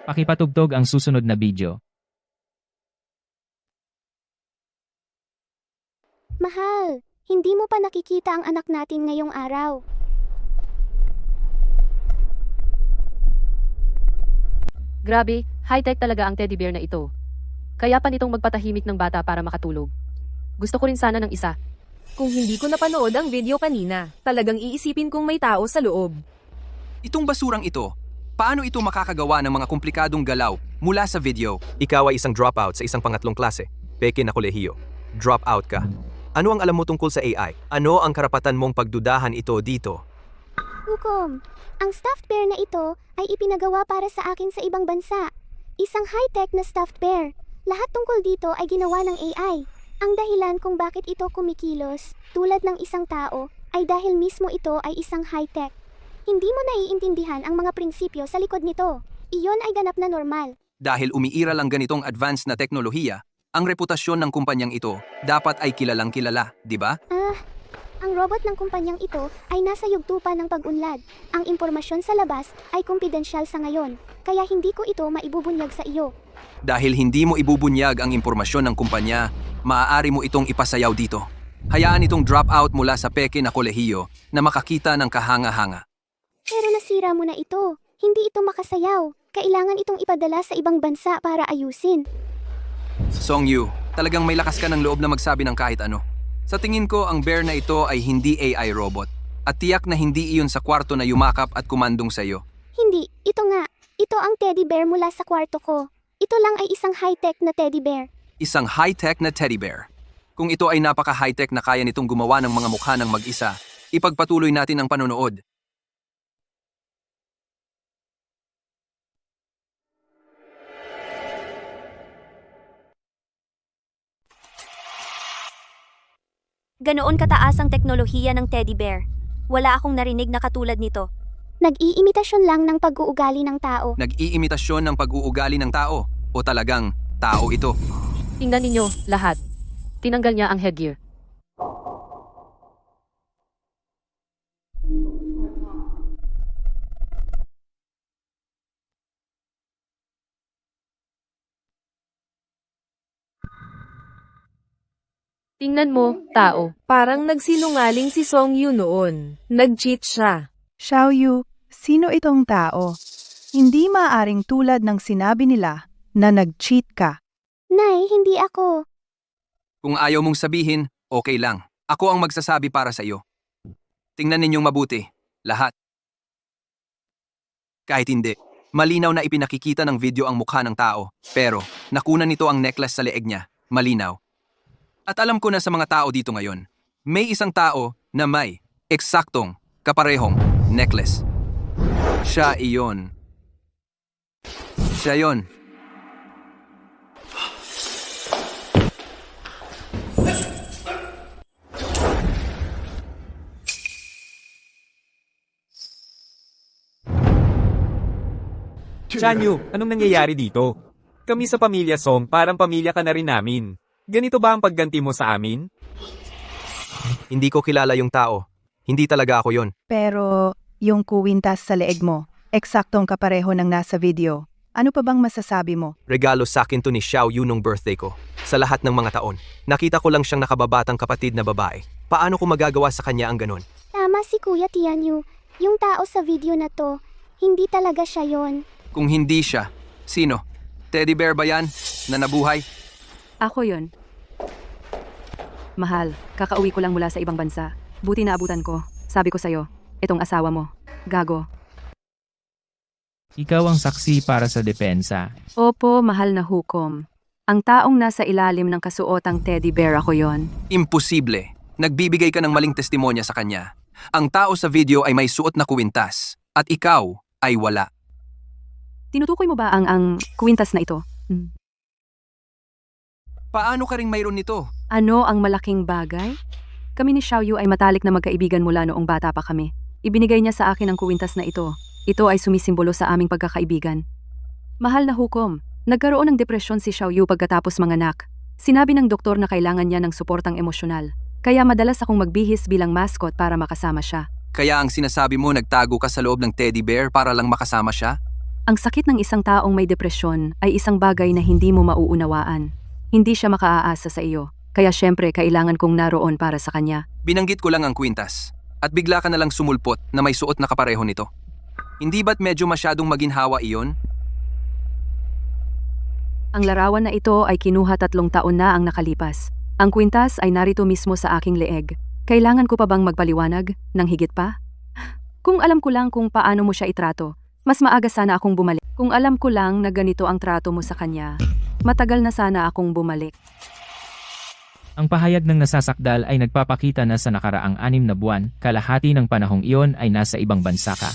Pakipatugtog ang susunod na video. Mahal, hindi mo pa nakikita ang anak natin ngayong araw. Grabe, high-tech talaga ang teddy bear na ito. Kaya pa nitong magpatahimik ng bata para makatulog. Gusto ko rin sana ng isa. Kung hindi ko napanood ang video kanina, talagang iisipin kong may tao sa loob. Itong basurang ito, paano ito makakagawa ng mga komplikadong galaw mula sa video? Ikaw ay isang dropout sa isang pangatlong klase. Peke na kolehiyo. Dropout ka. Ano ang alam mo tungkol sa AI? Ano ang karapatan mong pagdudahan ito dito? Hukom, ang stuffed bear na ito ay ipinagawa para sa akin sa ibang bansa. Isang high-tech na stuffed bear. Lahat tungkol dito ay ginawa ng AI. Ang dahilan kung bakit ito kumikilos, tulad ng isang tao, ay dahil mismo ito ay isang high-tech. Hindi mo naiintindihan ang mga prinsipyo sa likod nito. Iyon ay ganap na normal. Dahil umiiral ang ganitong advanced na teknolohiya, ang reputasyon ng kumpanyang ito dapat ay kilalang kilala, di ba? Ang robot ng kumpanyang ito ay nasa yugto pa ng pag-unlad. Ang impormasyon sa labas ay kumpidensyal sa ngayon, kaya hindi ko ito maibubunyag sa iyo. Dahil hindi mo ibubunyag ang impormasyon ng kumpanya, maaari mo itong ipasayaw dito. Hayaan itong drop out mula sa peke na kolehiyo na makakita ng kahanga-hanga. Pero nasira mo na ito. Hindi ito makasayaw. Kailangan itong ipadala sa ibang bansa para ayusin. Songyu, talagang may lakas ka ng loob na magsabi ng kahit ano. Sa tingin ko, ang bear na ito ay hindi AI robot. At tiyak na hindi iyon sa kwarto na yumakap at kumandong sa'yo. Hindi, ito nga. Ito ang teddy bear mula sa kwarto ko. Ito lang ay isang high-tech na teddy bear. Isang high-tech na teddy bear. Kung ito ay napaka-high-tech na kaya nitong gumawa ng mga mukha ng mag-isa, ipagpatuloy natin ang panonood. Ganoon kataas ang teknolohiya ng teddy bear. Wala akong narinig na katulad nito. Nag-iimitasyon lang ng pag-uugali ng tao. Nag-iimitasyon ng pag-uugali ng tao o talagang tao ito. Tingnan ninyo, lahat. Tinanggal niya ang headgear. Tingnan mo, tao. Parang nagsinungaling si Songyu noon. Nag-cheat siya. Xiaoyu, sino itong tao? Hindi maaring tulad ng sinabi nila na nag-cheat ka. Nay, hindi ako. Kung ayaw mong sabihin, okay lang. Ako ang magsasabi para sa iyo. Tingnan ninyong mabuti, lahat. Kahit hindi, malinaw na ipinakikita ng video ang mukha ng tao, pero nakunan nito ang necklace sa leeg niya, malinaw. At alam ko na sa mga tao dito ngayon, may isang tao na may eksaktong, kaparehong necklace. Siya iyon. Siya yon. Chanyu, anong nangyayari dito? Kami sa pamilya Song, parang pamilya ka na rin namin. Ganito ba ang pagganti mo sa amin? Hindi ko kilala yung tao. Hindi talaga ako yon. Pero yung kuwintas sa leeg mo, eksaktong kapareho ng nasa video. Ano pa bang masasabi mo? Regalo sa akin to ni Xiao Yu nung birthday ko. Sa lahat ng mga taon, nakita ko lang siyang nakababatang kapatid na babae. Paano ko magagawa sa kanya ang ganon? Tama si Kuya Tianyu. Yung tao sa video na to, hindi talaga siya yon. Kung hindi siya, sino? Teddy bear ba yan? Na nabuhay? Ako yon. Mahal, kakauwi ko lang mula sa ibang bansa. Buti na abutan ko. Sabi ko sa'yo, itong asawa mo. Gago. Ikaw ang saksi para sa depensa. Opo, mahal na hukom. Ang taong nasa ilalim ng kasuotang teddy bear ako yon. Imposible. Nagbibigay ka ng maling testimonya sa kanya. Ang tao sa video ay may suot na kuwintas at ikaw ay wala. Tinutukoy mo ba ang kwintas na ito? Paano ka ring mayroon nito? Ano ang malaking bagay? Kami ni Xiaoyu ay matalik na magkaibigan mula noong bata pa kami. Ibinigay niya sa akin ang kwintas na ito. Ito ay sumisimbolo sa aming pagkakaibigan. Mahal na hukom, nagkaroon ng depresyon si Xiaoyu pagkatapos manganak. Sinabi ng doktor na kailangan niya ng suportang emosyonal. Kaya madalas akong magbihis bilang mascot para makasama siya. Kaya ang sinasabi mo nagtago ka sa loob ng teddy bear para lang makasama siya? Ang sakit ng isang taong may depresyon ay isang bagay na hindi mo mauunawaan. Hindi siya makaaasa sa iyo. Kaya syempre kailangan kong naroon para sa kanya. Binanggit ko lang ang kwintas. At bigla ka na lang sumulpot na may suot na kapareho nito. Hindi ba't medyo masyadong maginhawa iyon? Ang larawan na ito ay kinuha 3 taon na ang nakalipas. Ang kwintas ay narito mismo sa aking leeg. Kailangan ko pa bang magpaliwanag ng higit pa? Kung alam ko lang kung paano mo siya itrato, mas maaga sana akong bumalik. Kung alam ko lang na ganito ang trato mo sa kanya, matagal na sana akong bumalik. Ang pahayag ng nasasakdal ay nagpapakita na sa nakaraang 6 na buwan, kalahati ng panahong iyon ay nasa ibang bansa ka.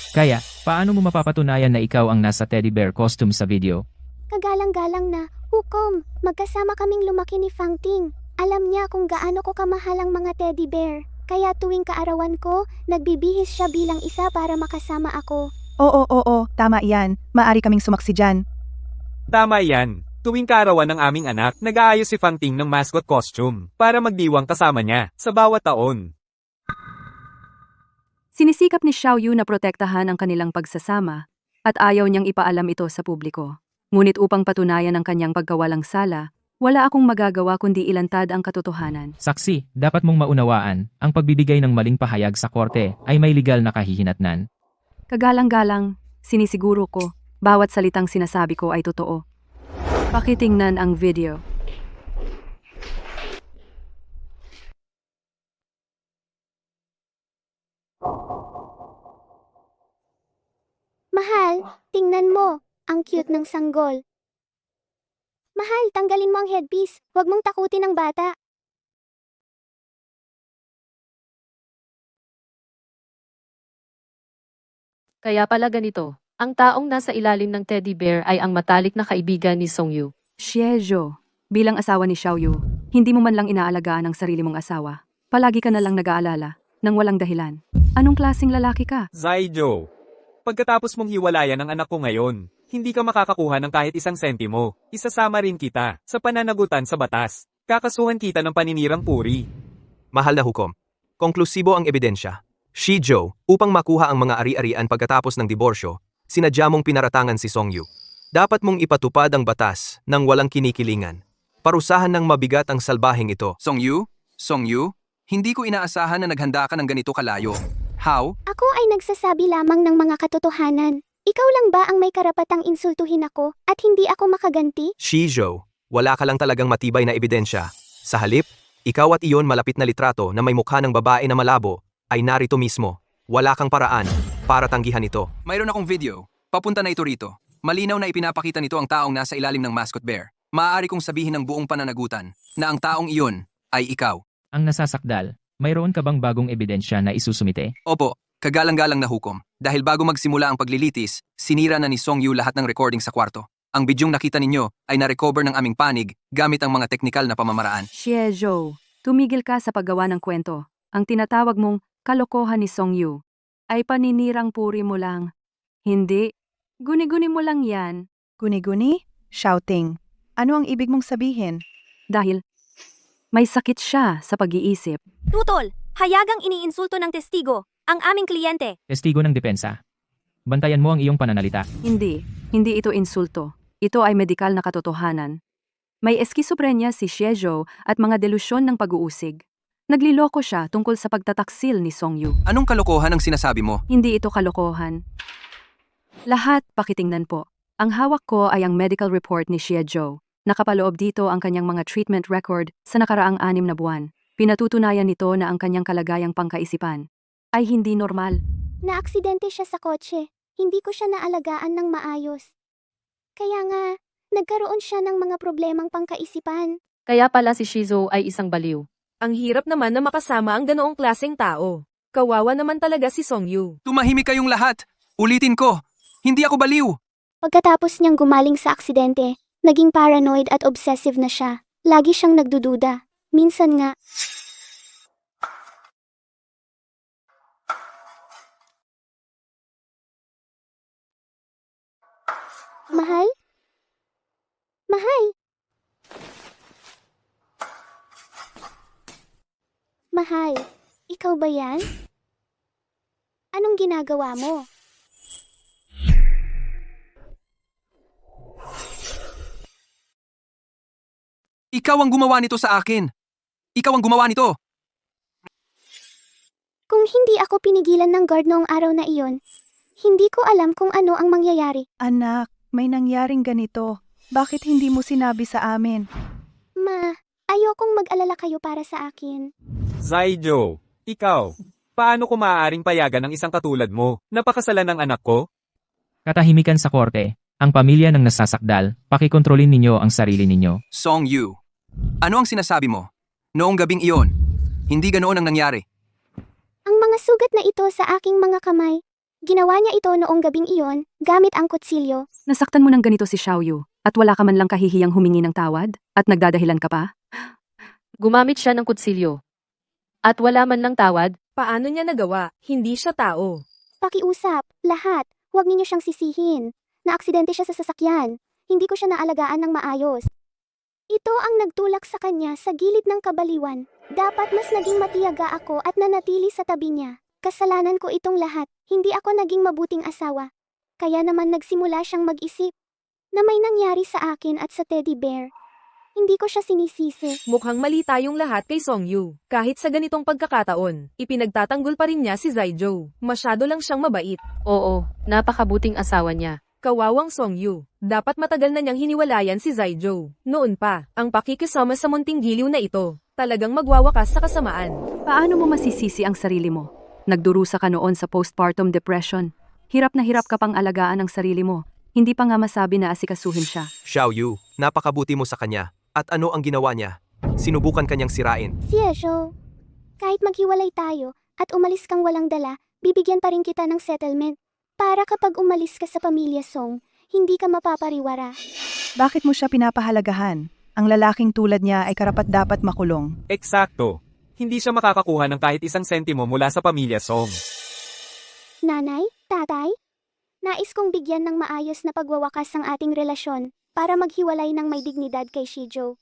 Kaya, paano mo mapapatunayan na ikaw ang nasa teddy bear costume sa video? Kagalang-galang na, hukom, magkasama kaming lumaki ni Fang Ting. Alam niya kung gaano ko kamahal ang mga teddy bear. Kaya tuwing kaarawan ko, nagbibihis siya bilang isa para makasama ako. Oo, tama yan. Maari kaming sumaksi dyan. Tama yan. Tuwing kaarawan ng aming anak, nag-aayos si Fang Ting ng mascot costume para magdiwang kasama niya sa bawat taon. Sinisikap ni Xiaoyu na protektahan ang kanilang pagsasama at ayaw niyang ipaalam ito sa publiko. Ngunit upang patunayan ang kanyang pagkawalang sala, wala akong magagawa kundi ilantad ang katotohanan. Saksi, dapat mong maunawaan, ang pagbibigay ng maling pahayag sa korte ay may legal na kahihinatnan. Kagalang-galang, sinisiguro ko, bawat salitang sinasabi ko ay totoo. Pakitingnan ang video. Mahal, tingnan mo, ang cute ng sanggol. Mahal, tanggalin mo ang headpiece, huwag mong takutin ang bata. Kaya pala ganito, ang taong nasa ilalim ng teddy bear ay ang matalik na kaibigan ni Songyu. Xiejo, bilang asawa ni Xiaoyu, hindi mo man lang inaalagaan ang sarili mong asawa. Palagi ka na lang nag-aalala, nang walang dahilan. Anong klaseng lalaki ka? Zaijo, pagkatapos mong hiwalayan ang anak ko ngayon, hindi ka makakakuha ng kahit isang sentimo. Isasama rin kita sa pananagutan sa batas. Kakasuhan kita ng paninirang puri. Mahal na hukom. Konklusibo ang ebidensya. Shijo, upang makuha ang mga ari-arian pagkatapos ng diborsyo, sinadya mong pinaratangan si Songyu. Dapat mong ipatupad ang batas nang walang kinikilingan. Parusahan ng mabigat ang salbaheng ito. Songyu, hindi ko inaasahan na naghanda ka ng ganito kalayo. How? Ako ay nagsasabi lamang ng mga katotohanan. Ikaw lang ba ang may karapatang insultuhin ako at hindi ako makaganti? Shijo, wala ka lang talagang matibay na ebidensya. Sa halip, ikaw at iyon malapit na litrato na may mukha ng babae na malabo ay narito mismo. Wala kang paraan para tanggihan ito. Mayroon akong video. Papunta na ito rito. Malinaw na ipinapakita nito ang taong nasa ilalim ng mascot bear. Maaari kong sabihin ng buong pananagutan na ang taong iyon ay ikaw. Ang nasasakdal, mayroon ka bang bagong ebidensya na isusumite? Opo, kagalang-galang na hukom. Dahil bago magsimula ang paglilitis, sinira na ni Songyu lahat ng recording sa kwarto. Ang bidyong nakita ninyo ay na-recover ng aming panig gamit ang mga teknikal na pamamaraan. Xiejo, tumigil ka sa paggawa ng kwento. Ang tinatawag mong kalokohan ni Songyu ay paninirang puri mo lang. Hindi, guni-guni mo lang yan. Guni-guni? Shouting. Ano ang ibig mong sabihin? Dahil may sakit siya sa pag-iisip. Tutol, hayagang iniinsulto ng testigo, ang aming kliyente. Testigo ng depensa. Bantayan mo ang iyong pananalita. Hindi ito insulto. Ito ay medikal na katotohanan. May eskisophrenia si Xiejo at mga delusyon ng pag-uusig. Nagliloko siya tungkol sa pagtataksil ni Songyu. Anong kalokohan ang sinasabi mo? Hindi ito kalokohan. Lahat pakitingnan po. Ang hawak ko ay ang medical report ni Xiejo. Nakapaloob dito ang kanyang mga treatment record sa nakaraang 6 na buwan. Pinatutunayan nito na ang kanyang kalagayang pangkaisipan ay hindi normal. Naaksidente siya sa kotse. Hindi ko siya naalagaan ng maayos. Kaya nga, nagkaroon siya ng mga problemang pangkaisipan. Kaya pala si Shizo ay isang baliw. Ang hirap naman na makasama ang ganoong klaseng tao. Kawawa naman talaga si Songyu. Tumahimik kayong lahat. Ulitin ko, hindi ako baliw. Pagkatapos niyang gumaling sa aksidente, naging paranoid at obsessive na siya. Lagi siyang nagdududa. Minsan nga, Mahal? Mahal? Mahal, ikaw ba yan? Anong ginagawa mo? Ikaw ang gumawa nito sa akin. Ikaw ang gumawa nito. Kung hindi ako pinigilan ng guard noong araw na iyon, hindi ko alam kung ano ang mangyayari. Anak, may nangyaring ganito. Bakit hindi mo sinabi sa amin? Ma, ayokong mag-alala kayo para sa akin. Zaijo, ikaw, paano ko maaaring payagan ng isang katulad mo? Napakasalan ng anak ko? Katahimikan sa korte. Ang pamilya ng nasasakdal, pakikontrolin ninyo ang sarili ninyo. Song Yu, ano ang sinasabi mo? Noong gabing iyon, hindi ganoon ang nangyari. Ang mga sugat na ito sa aking mga kamay, ginawa niya ito noong gabing iyon gamit ang kutsilyo. Nasaktan mo ng ganito si Xiaoyu at wala ka man lang kahihiyang humingi ng tawad at nagdadahilan ka pa? Gumamit siya ng kutsilyo. At wala man lang tawad. Paano niya nagawa? Hindi siya tao. Pakiusap, lahat, huwag ninyo siyang sisihin. Naaksidente siya sa sasakyan. Hindi ko siya naalagaan ng maayos. Ito ang nagtulak sa kanya sa gilid ng kabaliwan. Dapat mas naging matiyaga ako at nanatili sa tabi niya. Kasalanan ko itong lahat. Hindi ako naging mabuting asawa. Kaya naman nagsimula siyang mag-isip na may nangyari sa akin at sa teddy bear. Hindi ko siya sinisisi. Mukhang mali tayong lahat kay Songyu. Kahit sa ganitong pagkakataon, ipinagtatanggol pa rin niya si Zaijo. Masyado lang siyang mabait. Oo, napakabuting asawa niya. Kawawang Songyu. Dapat matagal na niyang hiniwalayan si Zaijo. Noon pa, ang pakikisama sa munting giliw na ito, talagang magwawakas sa kasamaan. Paano mo masisisi ang sarili mo? Nagdurusa ka noon sa postpartum depression. Hirap na hirap ka pang alagaan ang sarili mo. Hindi pa nga masabi na asikasuhin siya. Xiaoyu, napakabuti mo sa kanya. At ano ang ginawa niya? Sinubukan kanyang sirain. Siya, kahit maghiwalay tayo at umalis kang walang dala, bibigyan pa rin kita ng settlement. Para kapag umalis ka sa pamilya Song, hindi ka mapapariwara. Bakit mo siya pinapahalagahan? Ang lalaking tulad niya ay karapat-dapat makulong. Eksakto. Hindi siya makakakuha ng kahit isang sentimo mula sa pamilya Song. Nanay, tatay, nais kong bigyan ng maayos na pagwawakas ang ating relasyon para maghiwalay ng may dignidad kay Shijo.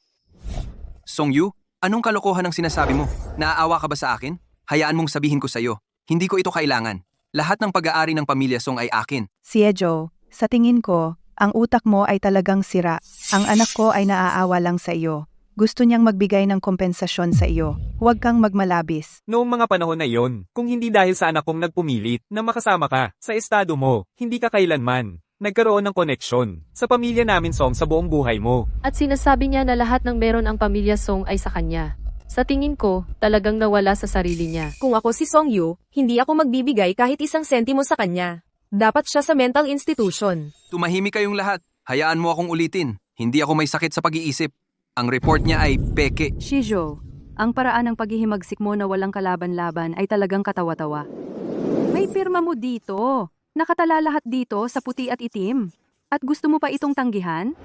Song Yu, anong kalokohan ang sinasabi mo? Naaawa ka ba sa akin? Hayaan mong sabihin ko sa'yo. Hindi ko ito kailangan. Lahat ng pag-aari ng pamilya Song ay akin. Siejo, sa tingin ko, ang utak mo ay talagang sira. Ang anak ko ay naaawa lang sa iyo. Gusto niyang magbigay ng kompensasyon sa iyo. Huwag kang magmalabis. Noong mga panahon na iyon, kung hindi dahil sa anak kong nagpumilit na makasama ka sa estado mo, hindi ka kailanman nagkaroon ng koneksyon sa pamilya namin Song sa buong buhay mo. At sinasabi niya na lahat ng meron ang pamilya Song ay sa kanya. Sa tingin ko, talagang nawala sa sarili niya. Kung ako si Songyu, hindi ako magbibigay kahit isang sentimo sa kanya. Dapat siya sa mental institution. Tumahimik kayong lahat. Hayaan mo akong ulitin. Hindi ako may sakit sa pag-iisip. Ang report niya ay peke. Shijo, ang paraan ng paghihimagsik mo na walang kalaban-laban ay talagang katawa-tawa. May pirma mo dito. Nakatala lahat dito sa puti at itim. At gusto mo pa itong tanggihan?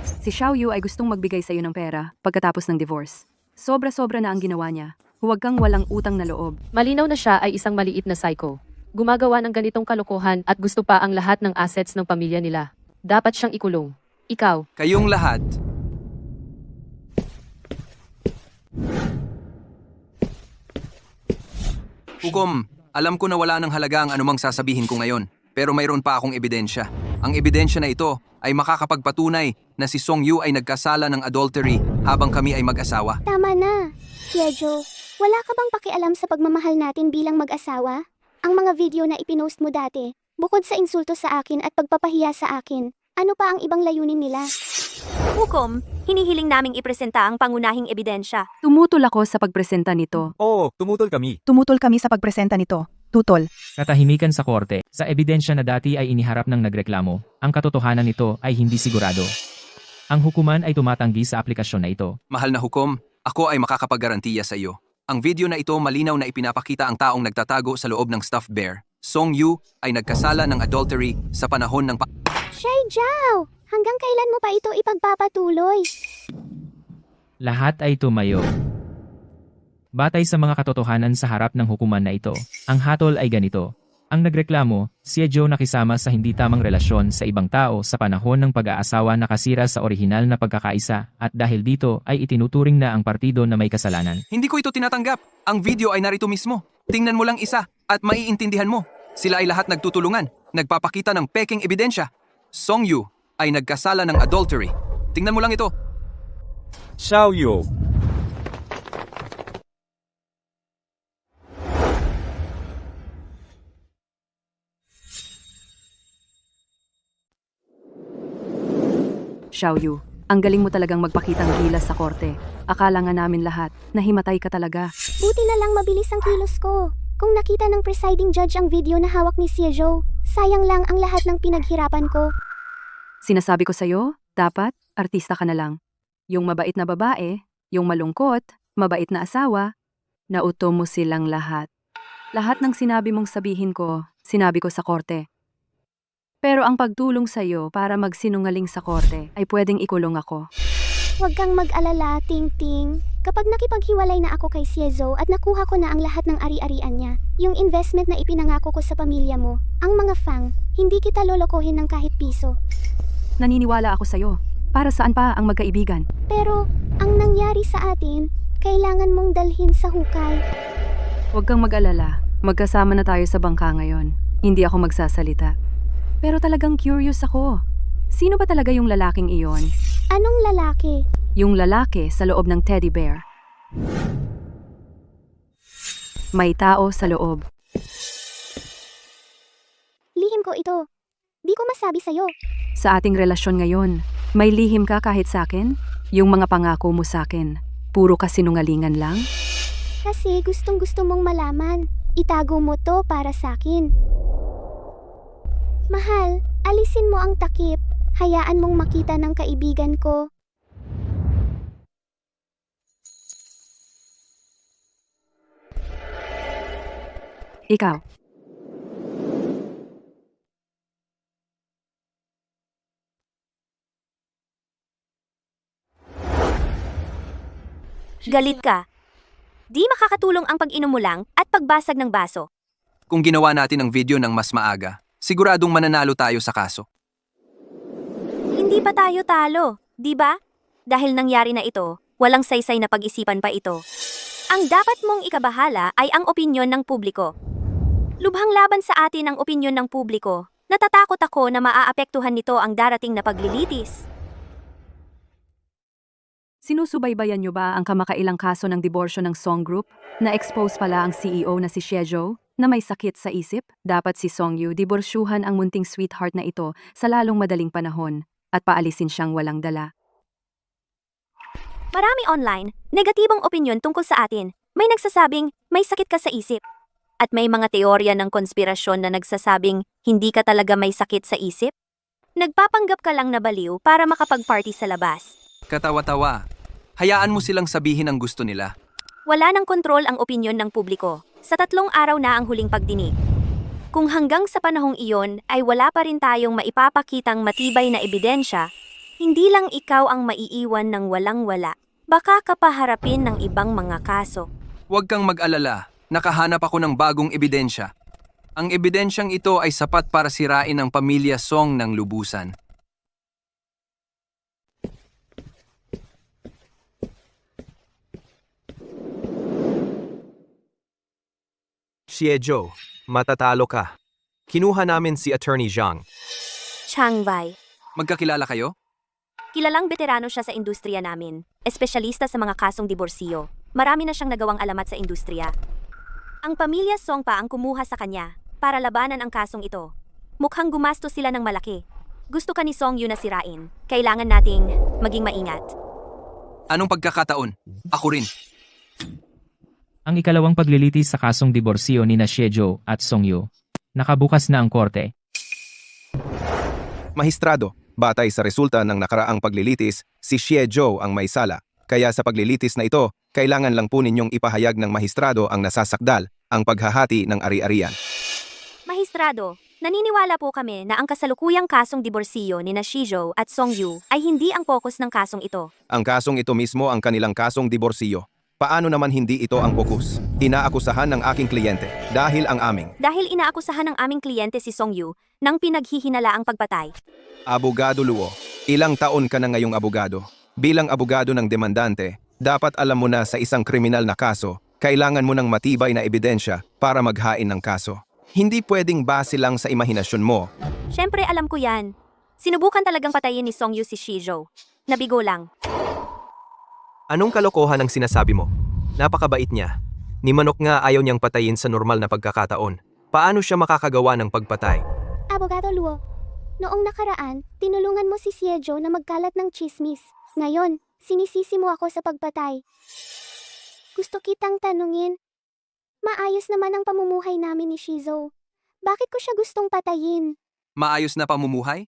Si Xiaoyu ay gustong magbigay sa iyo ng pera pagkatapos ng divorce. Sobra-sobra na ang ginawa niya. Huwag kang walang utang na loob. Malinaw na siya ay isang maliit na psycho. Gumagawa ng ganitong kalokohan at gusto pa ang lahat ng assets ng pamilya nila. Dapat siyang ikulong. Ikaw, Kayong lahat. Hukom, alam ko na wala ng halaga ang anumang sasabihin ko ngayon. Pero mayroon pa akong ebidensya. Ang ebidensya na ito ay makakapagpatunay na si Song Yu ay nagkasala ng adultery habang kami ay mag-asawa. Tama na. Siejo, wala ka bang pakialam sa pagmamahal natin bilang mag-asawa? Ang mga video na ipinost mo dati, bukod sa insulto sa akin at pagpapahiya sa akin, ano pa ang ibang layunin nila? Hukom, hinihiling naming ipresenta ang pangunahing ebidensya. Tumutol ako sa pagpresenta nito. Oo, tumutol kami. Tumutol kami sa pagpresenta nito. Tutol. Katahimikan sa korte, sa ebidensya na dati ay iniharap ng nagreklamo, ang katotohanan nito ay hindi sigurado. Ang hukuman ay tumatanggi sa aplikasyon na ito. Mahal na hukom, ako ay makakapaggarantiya sa iyo. Ang video na ito malinaw na ipinapakita ang taong nagtatago sa loob ng stuffed bear. Song Yu ay nagkasala ng adultery sa panahon ng Shay Jiao, hanggang kailan mo pa ito ipagpapatuloy? Lahat ay tumayo. Batay sa mga katotohanan sa harap ng hukuman na ito, ang hatol ay ganito. Ang nagreklamo, si Joe nakisama sa hindi tamang relasyon sa ibang tao sa panahon ng pag-aasawa nakasira sa orihinal na pagkakaisa at dahil dito ay itinuturing na ang partido na may kasalanan. Hindi ko ito tinatanggap. Ang video ay narito mismo. Tingnan mo lang isa at maiintindihan mo. Sila ay lahat nagtutulungan, nagpapakita ng peking ebidensya. Song Yu ay nagkasala ng adultery. Tingnan mo lang ito. Xiaoyu. Xiaoyu, ang galing mo talagang magpakitang gilas sa korte. Akala nga namin lahat, nahimatay ka talaga. Buti na lang mabilis ang kilos ko. Kung nakita ng presiding judge ang video na hawak ni Siejo, sayang lang ang lahat ng pinaghirapan ko. Sinasabi ko sa'yo, dapat, artista ka na lang. Yung mabait na babae, yung malungkot, mabait na asawa, nauto mo silang lahat. Lahat ng sinabi mong sabihin ko, sinabi ko sa korte. Pero ang pagtulong sa'yo para magsinungaling sa korte ay pwedeng ikulong ako. Huwag kang mag-alala, Ting Ting. Kapag nakipaghiwalay na ako kay Siezo at nakuha ko na ang lahat ng ari-arian niya, yung investment na ipinangako ko sa pamilya mo, ang mga fang, hindi kita lolokohin ng kahit piso. Naniniwala ako sa'yo. Para saan pa ang magkaibigan? Pero, ang nangyari sa atin, kailangan mong dalhin sa hukay. Huwag kang mag-alala. Magkasama na tayo sa bangka ngayon. Hindi ako magsasalita. Pero talagang curious ako. Sino ba talaga yung lalaking iyon? Anong lalaki? Yung lalaki sa loob ng teddy bear. May tao sa loob. Lihim ko ito. Di ko masabi sa'yo. Sa ating relasyon ngayon, may lihim ka kahit sa'kin? Yung mga pangako mo sa'kin, puro kasinungalingan lang? Kasi gustong-gusto mong malaman. Itago mo to para sa'kin. Mahal, alisin mo ang takip. Hayaan mong makita ng kaibigan ko. Ikaw. Galit ka. Di makakatulong ang pag-inom mo lang at pagbasag ng baso. Kung ginawa natin ang video ng mas maaga, siguradong mananalo tayo sa kaso. Hindi pa tayo talo, di ba? Dahil nangyari na ito, walang saysay na pag-isipan pa ito. Ang dapat mong ikabahala ay ang opinyon ng publiko. Lubhang laban sa atin ang opinyon ng publiko. Natatakot ako na maaapektuhan nito ang darating na paglilitis. Sinusubaybayan niyo ba ang kamakailang kaso ng diborsyo ng Song Group? Na-expose pala ang CEO na si Siejo na may sakit sa isip? Dapat si Song Yu diborsyuhan ang munting sweetheart na ito sa lalong madaling panahon at paalisin siyang walang dala. Marami online, negatibong opinyon tungkol sa atin. May nagsasabing may sakit ka sa isip. At may mga teorya ng konspirasyon na nagsasabing hindi ka talaga may sakit sa isip. Nagpapanggap ka lang na baliw para makapag-party sa labas. Katawa-tawa. Hayaan mo silang sabihin ang gusto nila. Wala ng kontrol ang opinyon ng publiko. Sa 3 araw na ang huling pagdinig. Kung hanggang sa panahong iyon ay wala pa rin tayong maipapakitang matibay na ebidensya, hindi lang ikaw ang maiiwan ng walang-wala. Baka kapaharapin ng ibang mga kaso. Huwag kang mag-alala. Nakahanap ako ng bagong ebidensya. Ang ebidensyang ito ay sapat para sirain ang pamilya Song ng lubusan. Siejo, matatalo ka. Kinuha namin si Attorney Zhang. Chang Wei. Magkakilala kayo? Kilalang veterano siya sa industriya namin. Espesyalista sa mga kasong diborsiyo. Marami na siyang nagawang alamat sa industriya. Ang pamilya Song pa ang kumuha sa kanya para labanan ang kasong ito. Mukhang gumastos sila ng malaki. Gusto ka ni Song Yu na sirain. Kailangan nating maging maingat. Anong pagkakataon? Ako rin. Ang ikalawang paglilitis sa kasong diborsyo ni na Xie at Song Yu. Nakabukas na ang korte. Mahistrado, batay sa resulta ng nakaraang paglilitis, si Xie Zhou ang may sala. Kaya sa paglilitis na ito, kailangan lang po ninyong ipahayag ng mahistrado ang nasasakdal, ang paghahati ng ari-arian. Mahistrado, naniniwala po kami na ang kasalukuyang kasong diborsiyo ni na Shizhou at Song Yu ay hindi ang pokus ng kasong ito. Ang kasong ito mismo ang kanilang kasong diborsiyo. Paano naman hindi ito ang pokus? Inaakusahan ng aking kliyente dahil ang aming Dahil inaakusahan ng aming kliyente si Song Yu ng pinaghihinala ang pagpatay. abogado Luo. Ilang taon ka na ngayong abogado? Bilang abogado ng demandante, dapat alam mo na sa isang kriminal na kaso, kailangan mo ng matibay na ebidensya para maghain ng kaso. Hindi pwedeng base lang sa imahinasyon mo. Siyempre alam ko yan. Sinubukan talagang patayin ni Song Yu si Shizhou. Nabigo lang. Anong kalokohan ang sinasabi mo? Napakabait niya. Ni Manok nga ayaw niyang patayin sa normal na pagkakataon. Paano siya makakagawa ng pagpatay? Abogado Luo, noong nakaraan, tinulungan mo si Xie na magkalat ng chismis. Ngayon, sinisisi mo ako sa pagpatay. Gusto kitang tanungin, maayos naman ang pamumuhay namin ni Shizhou. Bakit ko siya gustong patayin? Maayos na pamumuhay?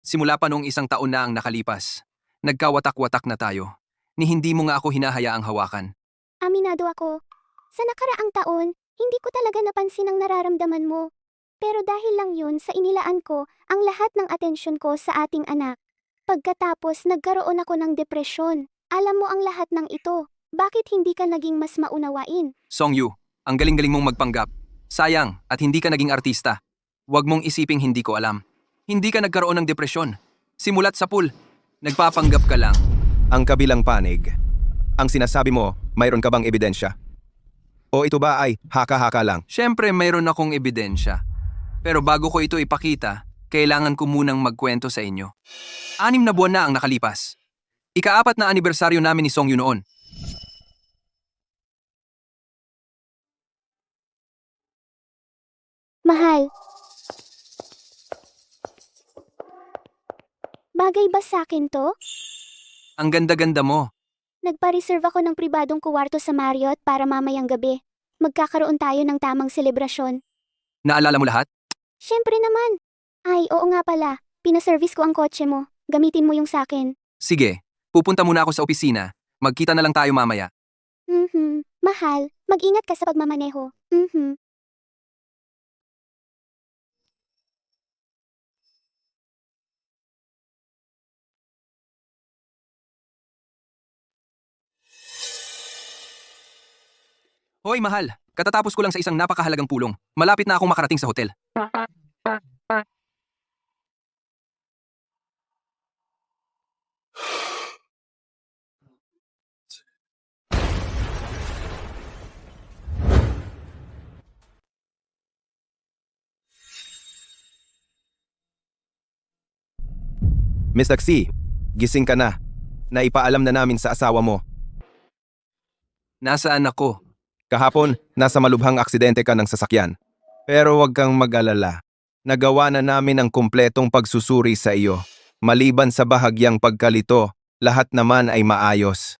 Simula pa noong 1 taon na ang nakalipas. Nagkawatak-watak na tayo. Ni hindi mo nga ako hinahayaang hawakan. Aminado ako. Sa nakaraang taon, hindi ko talaga napansin ang nararamdaman mo. Pero dahil lang yun sa inilaan ko ang lahat ng atensyon ko sa ating anak. Pagkatapos nagkaroon ako ng depresyon. Alam mo ang lahat ng ito. Bakit hindi ka naging mas maunawain? Song Yu, ang galing-galing mong magpanggap. Sayang, at hindi ka naging artista. Huwag mong isiping hindi ko alam. Hindi ka nagkaroon ng depresyon. Simulat sa pool. Nagpapanggap ka lang. Ang kabilang panig. Ang sinasabi mo, mayroon ka bang ebidensya? O ito ba ay haka-haka lang? Siyempre, mayroon akong ebidensya. Pero bago ko ito ipakita, kailangan ko munang magkwento sa inyo. 6 na buwan na ang nakalipas. Ika-4 na anibersaryo namin ni Song Yu noon. Mahal. Bagay ba sa akin to? Ang ganda-ganda mo. Nagpa-reserve ako ng pribadong kuwarto sa Marriott para mamayang gabi. Magkakaroon tayo ng tamang selebrasyon. Naalala mo lahat? Siyempre naman. Ay, oo nga pala. Pinaservice ko ang kotse mo. Gamitin mo yung sakin. Sige, pupunta muna ako sa opisina. Magkita na lang tayo mamaya. Mahal, mag-ingat ka sa pagmamaneho. Hoy, mahal. Katatapos ko lang sa isang napakahalagang pulong. Malapit na akong makarating sa hotel. Miss Taxi, gising ka na. Naipaalam na namin sa asawa mo. Nasaan ako? Kahapon, nasa malubhang aksidente ka ng sasakyan. Pero huwag kang mag-alala. Nagawa na namin ang kumpletong pagsusuri sa iyo. Maliban sa bahagyang pagkalito, lahat naman ay maayos.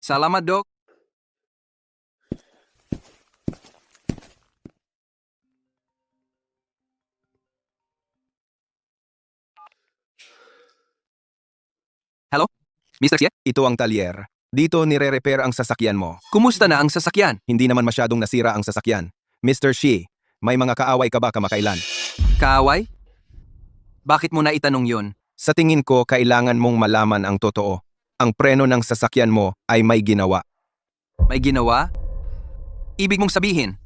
Salamat, Doc. Hello? Mr. Xie? Ito ang talyer. Dito nire-repair ang sasakyan mo. Kumusta na ang sasakyan? Hindi naman masyadong nasira ang sasakyan. Mr. Shi, may mga kaaway ka ba kamakailan? Kaaway? Bakit mo na itanong yon? Sa tingin ko, kailangan mong malaman ang totoo. Ang preno ng sasakyan mo ay may ginawa. May ginawa? Ibig mong sabihin,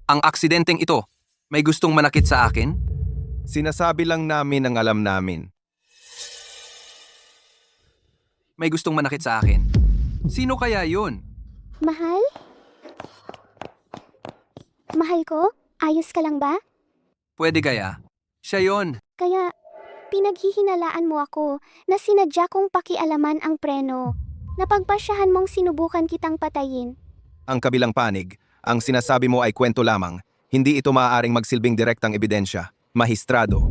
ang aksidenteng ito, may gustong manakit sa akin? Sinasabi lang namin ang alam namin. May gustong manakit sa akin. Sino kaya yun? Mahal? Mahal ko? Ayos ka lang ba? Pwede kaya? Siya yon. Kaya, pinaghihinalaan mo ako na sinadya kong pakialaman ang preno. Napagpasyahan mong sinubukan kitang patayin. Ang kabilang panig, ang sinasabi mo ay kwento lamang. Hindi ito maaaring magsilbing direktang ebidensya. Mahistrado.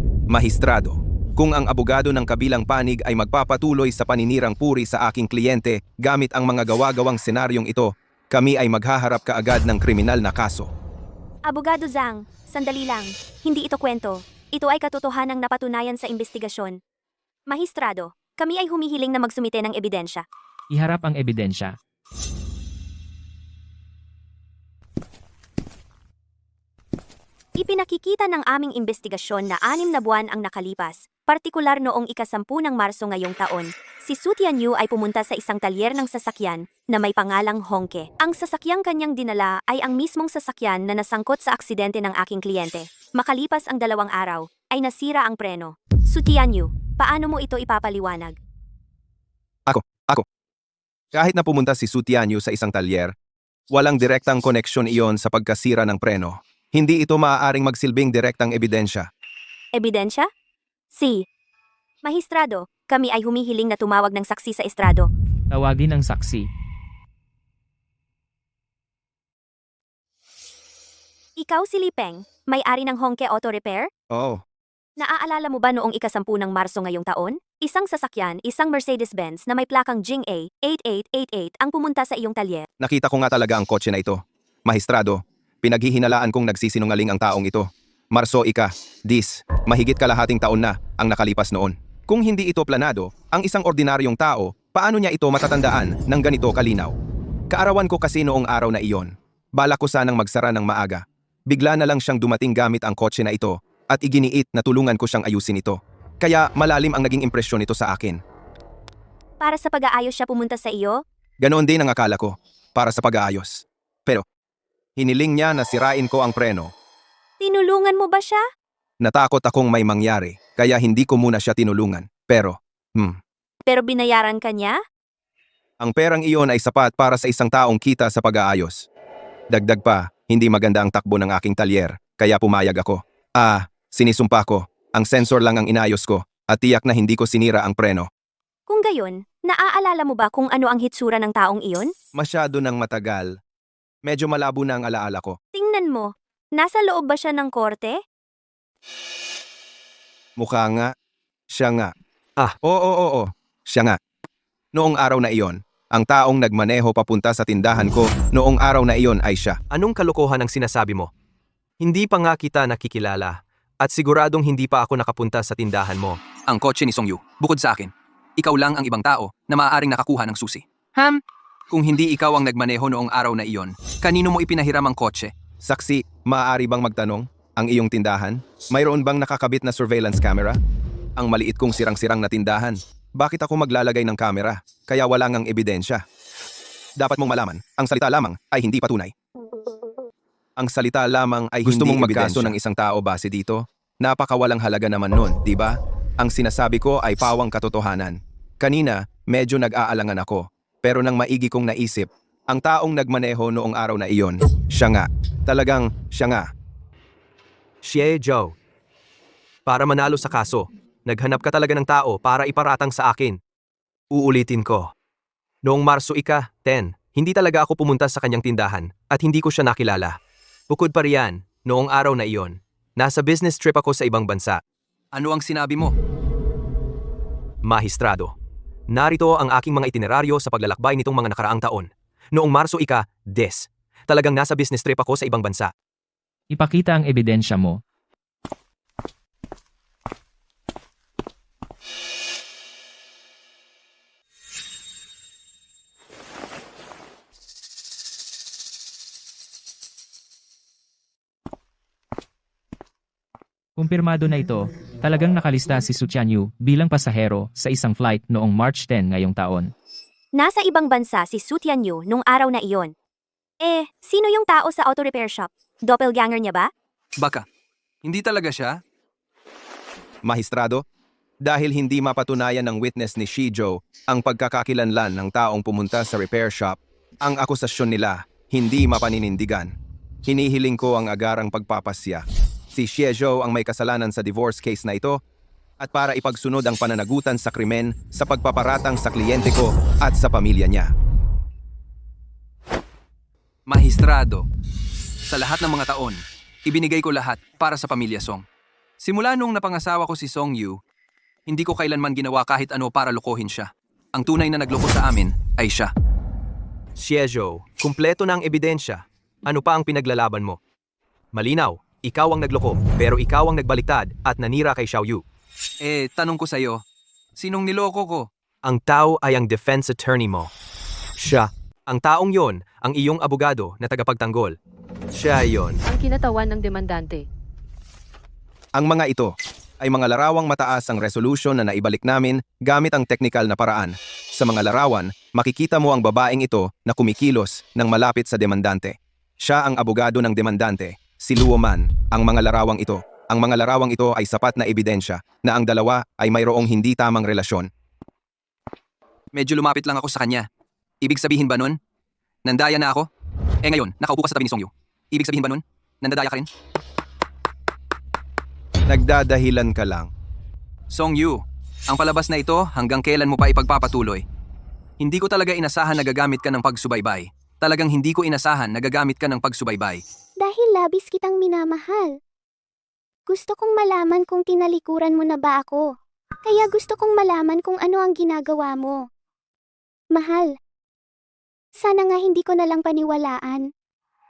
Kung ang abogado ng kabilang panig ay magpapatuloy sa paninirang puri sa aking kliyente gamit ang mga gawa-gawang senaryong ito, kami ay maghaharap kaagad ng kriminal na kaso. Abogado Zhang, sandali lang. Hindi ito kwento. Ito ay katotohanang napatunayan sa investigasyon. Mahistrado, kami ay humihiling na magsumite ng ebidensya. Iharap ang ebidensya. Ipinakikita ng aming investigasyon na 6 na buwan ang nakalipas, partikular noong ika-10 ng Marso ngayong taon. Si Su Tianyu ay pumunta sa isang talyer ng sasakyan na may pangalang Hongke. Ang sasakyang kanyang dinala ay ang mismong sasakyan na nasangkot sa aksidente ng aking kliyente. Makalipas ang 2 araw, ay nasira ang preno. Su Tianyu, paano mo ito ipapaliwanag? Ako. Kahit na pumunta si Su Tianyu sa isang talyer, walang direktang koneksyon iyon sa pagkasira ng preno. Hindi ito maaaring magsilbing direktang ebidensya. Ebidensya? Si. Mahistrado, kami ay humihiling na tumawag ng saksi sa estrado. Tawagin ang saksi. Ikaw si Li Peng, may-ari ng Hongke Auto Repair? Oo. Naaalala mo ba noong ika-10 ng Marso ngayong taon? Isang sasakyan, isang Mercedes-Benz na may plakang Jing A8888 ang pumunta sa iyong talyer. Nakita ko nga talaga ang kotse na ito. Mahistrado, pinaghihinalaan kong nagsisinungaling ang taong ito. Marso mahigit kalahating taon na ang nakalipas noon. Kung hindi ito planado, ang isang ordinaryong tao, paano niya ito matatandaan ng ganito kalinaw? Kaarawan ko kasi noong araw na iyon. Bala ko sanang magsara ng maaga. Bigla na lang siyang dumating gamit ang kotse na ito at iginiit na tulungan ko siyang ayusin ito. Kaya malalim ang naging impresyon nito sa akin. Para sa pag-aayos siya pumunta sa iyo? Ganoon din ang akala ko, para sa pag-aayos. Pero, hiniling niya na sirain ko ang preno. Tinulungan mo ba siya? Natakot akong may mangyari, kaya hindi ko muna siya tinulungan. Pero, Pero binayaran ka niya? ang perang iyon ay sapat para sa isang taong kita sa pag-aayos. Dagdag pa, hindi maganda ang takbo ng aking talyer, kaya pumayag ako. Sinisumpa ko, ang sensor lang ang inayos ko, at tiyak na hindi ko sinira ang preno. Kung gayon, naaalala mo ba kung ano ang hitsura ng taong iyon? Masyado nang matagal. Medyo malabo na ang alaala ko. Tingnan mo, nasa loob ba siya ng korte? Mukha nga. Siya nga. Oo. Siya nga. Noong araw na iyon, ang taong nagmaneho papunta sa tindahan ko noong araw na iyon ay siya. Anong kalokohan ang sinasabi mo? Hindi pa nga kita nakikilala at siguradong hindi pa ako nakapunta sa tindahan mo. Ang kotse ni Songyu, bukod sa akin. Ikaw lang ang ibang tao na maaaring nakakuha ng susi. Kung hindi ikaw ang nagmaneho noong araw na iyon, kanino mo ipinahiram ang kotse? Saksi, maaari bang magtanong? Ang iyong tindahan? Mayroon bang nakakabit na surveillance camera? Ang maliit kong sirang-sirang na tindahan. Bakit ako maglalagay ng camera? Kaya wala ngang ebidensya. Dapat mong malaman, ang salita lamang ay hindi patunay. Ang salita lamang ay Gusto hindi mong ebidensya. magkaso ng isang tao base dito? Napakawalang halaga naman nun, di ba? Ang sinasabi ko ay pawang katotohanan. Kanina, medyo nag-aalangan ako. Pero nang maigi kong naisip, ang taong nagmaneho noong araw na iyon, siya nga. Talagang siya nga. Xie Zhou. Para manalo sa kaso, naghanap ka talaga ng tao para iparatang sa akin. Uulitin ko. Noong Marso 10, hindi talaga ako pumunta sa kanyang tindahan at hindi ko siya nakilala. Bukod pa riyan, noong araw na iyon, nasa business trip ako sa ibang bansa. Ano ang sinabi mo? Mahistrado. Narito ang aking mga itineraryo sa paglalakbay nitong mga nakaraang taon. Noong Marso 10, talagang nasa business trip ako sa ibang bansa. Ipakita ang ebidensya mo. Kumpirmado na ito, talagang nakalista si Su Tianyu bilang pasahero sa isang flight noong March 10 ngayong taon. Nasa ibang bansa si Su Tianyu nung araw na iyon. Sino yung tao sa auto repair shop? Doppelganger niya ba? Baka. Hindi talaga siya? Mahistrado, dahil hindi mapatunayan ng witness ni Shizhou ang pagkakakilanlan ng taong pumunta sa repair shop, ang akusasyon nila hindi mapaninindigan. Hinihiling ko ang agarang pagpapasya. Si Xiezhou ang may kasalanan sa divorce case na ito at para ipagsunod ang pananagutan sa krimen sa pagpaparatang sa kliyente ko at sa pamilya niya. Mahistrado, sa lahat ng mga taon, ibinigay ko lahat para sa pamilya Song. Simula nung napangasawa ko si Song Yu, hindi ko kailanman ginawa kahit ano para lokohin siya. Ang tunay na nagloko sa amin ay siya. Xiezhou, kumpleto na ang ebidensya. Ano pa ang pinaglalaban mo? Malinaw, ikaw ang nagloko, pero ikaw ang nagbaliktad at nanira kay Xiaoyu. Tanong ko sa'yo, sinong niloko ko? Ang tao ay ang defense attorney mo. Siya. Ang taong yon, ang iyong abogado na tagapagtanggol. Siya yon. Ang kinatawan ng demandante. Ang mga ito ay mga larawang mataas ang resolution na naibalik namin gamit ang teknikal na paraan. Sa mga larawan, makikita mo ang babaeng ito na kumikilos ng malapit sa demandante. Siya ang abogado ng demandante, si Luo Man. Ang mga larawang ito ay sapat na ebidensya na ang dalawa ay mayroong hindi tamang relasyon. Medyo lumapit lang ako sa kanya. Ibig sabihin ba nun? Nandaya na ako? Ngayon, nakaupo ka sa tabi ni Song Yu. Ibig sabihin ba nun? Nandadaya ka rin? Nagdadahilan ka lang. Song Yu, ang palabas na ito hanggang kailan mo pa ipagpapatuloy? Hindi ko talaga inasahan na gagamit ka ng pagsubaybay. Talagang hindi ko inasahan na gagamit ka ng pagsubaybay. Dahil labis kitang minamahal. Gusto kong malaman kung tinalikuran mo na ba ako. Kaya gusto kong malaman kung ano ang ginagawa mo. Mahal, sana nga hindi ko na lang paniwalaan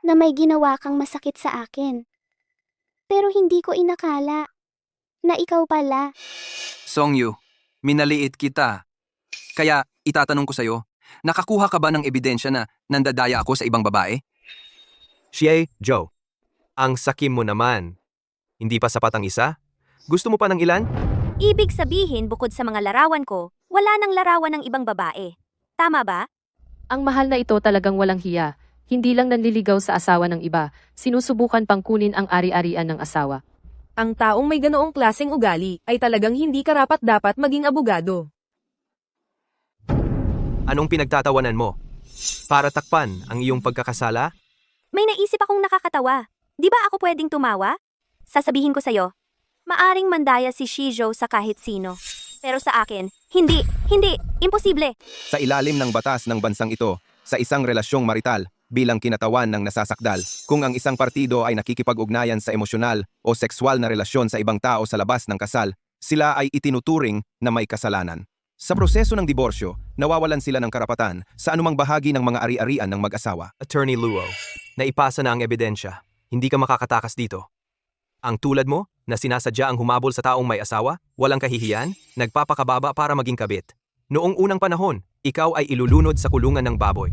na may ginawa kang masakit sa akin. Pero hindi ko inakala na ikaw pala. Song Yu, minaliit kita. Kaya itatanong ko sa'yo, nakakuha ka ba ng ebidensya na nandadaya ako sa ibang babae? Xiezhou, ang sakim mo naman. Hindi pa sapat ang isa? Gusto mo pa ng ilan? Ibig sabihin bukod sa mga larawan ko, wala nang larawan ng ibang babae. Tama ba? Ang mahal na ito talagang walang hiya. Hindi lang nanliligaw sa asawa ng iba, sinusubukan pang kunin ang ari-arian ng asawa. Ang taong may ganoong klaseng ugali ay talagang hindi karapat-dapat maging abogado. Anong pinagtatawanan mo? Para takpan ang iyong pagkakasala? May naisip akong nakakatawa. Di ba ako pwedeng tumawa? Sasabihin ko sa'yo, maaring mandaya si Xiezhou sa kahit sino. Pero sa akin, hindi, imposible. Sa ilalim ng batas ng bansang ito, sa isang relasyong marital, bilang kinatawan ng nasasakdal, kung ang isang partido ay nakikipag-ugnayan sa emosyonal o sexual na relasyon sa ibang tao sa labas ng kasal, sila ay itinuturing na may kasalanan. Sa proseso ng diborsyo, nawawalan sila ng karapatan sa anumang bahagi ng mga ari-arian ng mag-asawa. Attorney Luo, naipasa na ang ebidensya. Hindi ka makakatakas dito. Ang tulad mo, na sinasadya ang humabol sa taong may asawa, walang kahihiyan, nagpapakababa para maging kabit. Noong unang panahon, ikaw ay ilulunod sa kulungan ng baboy.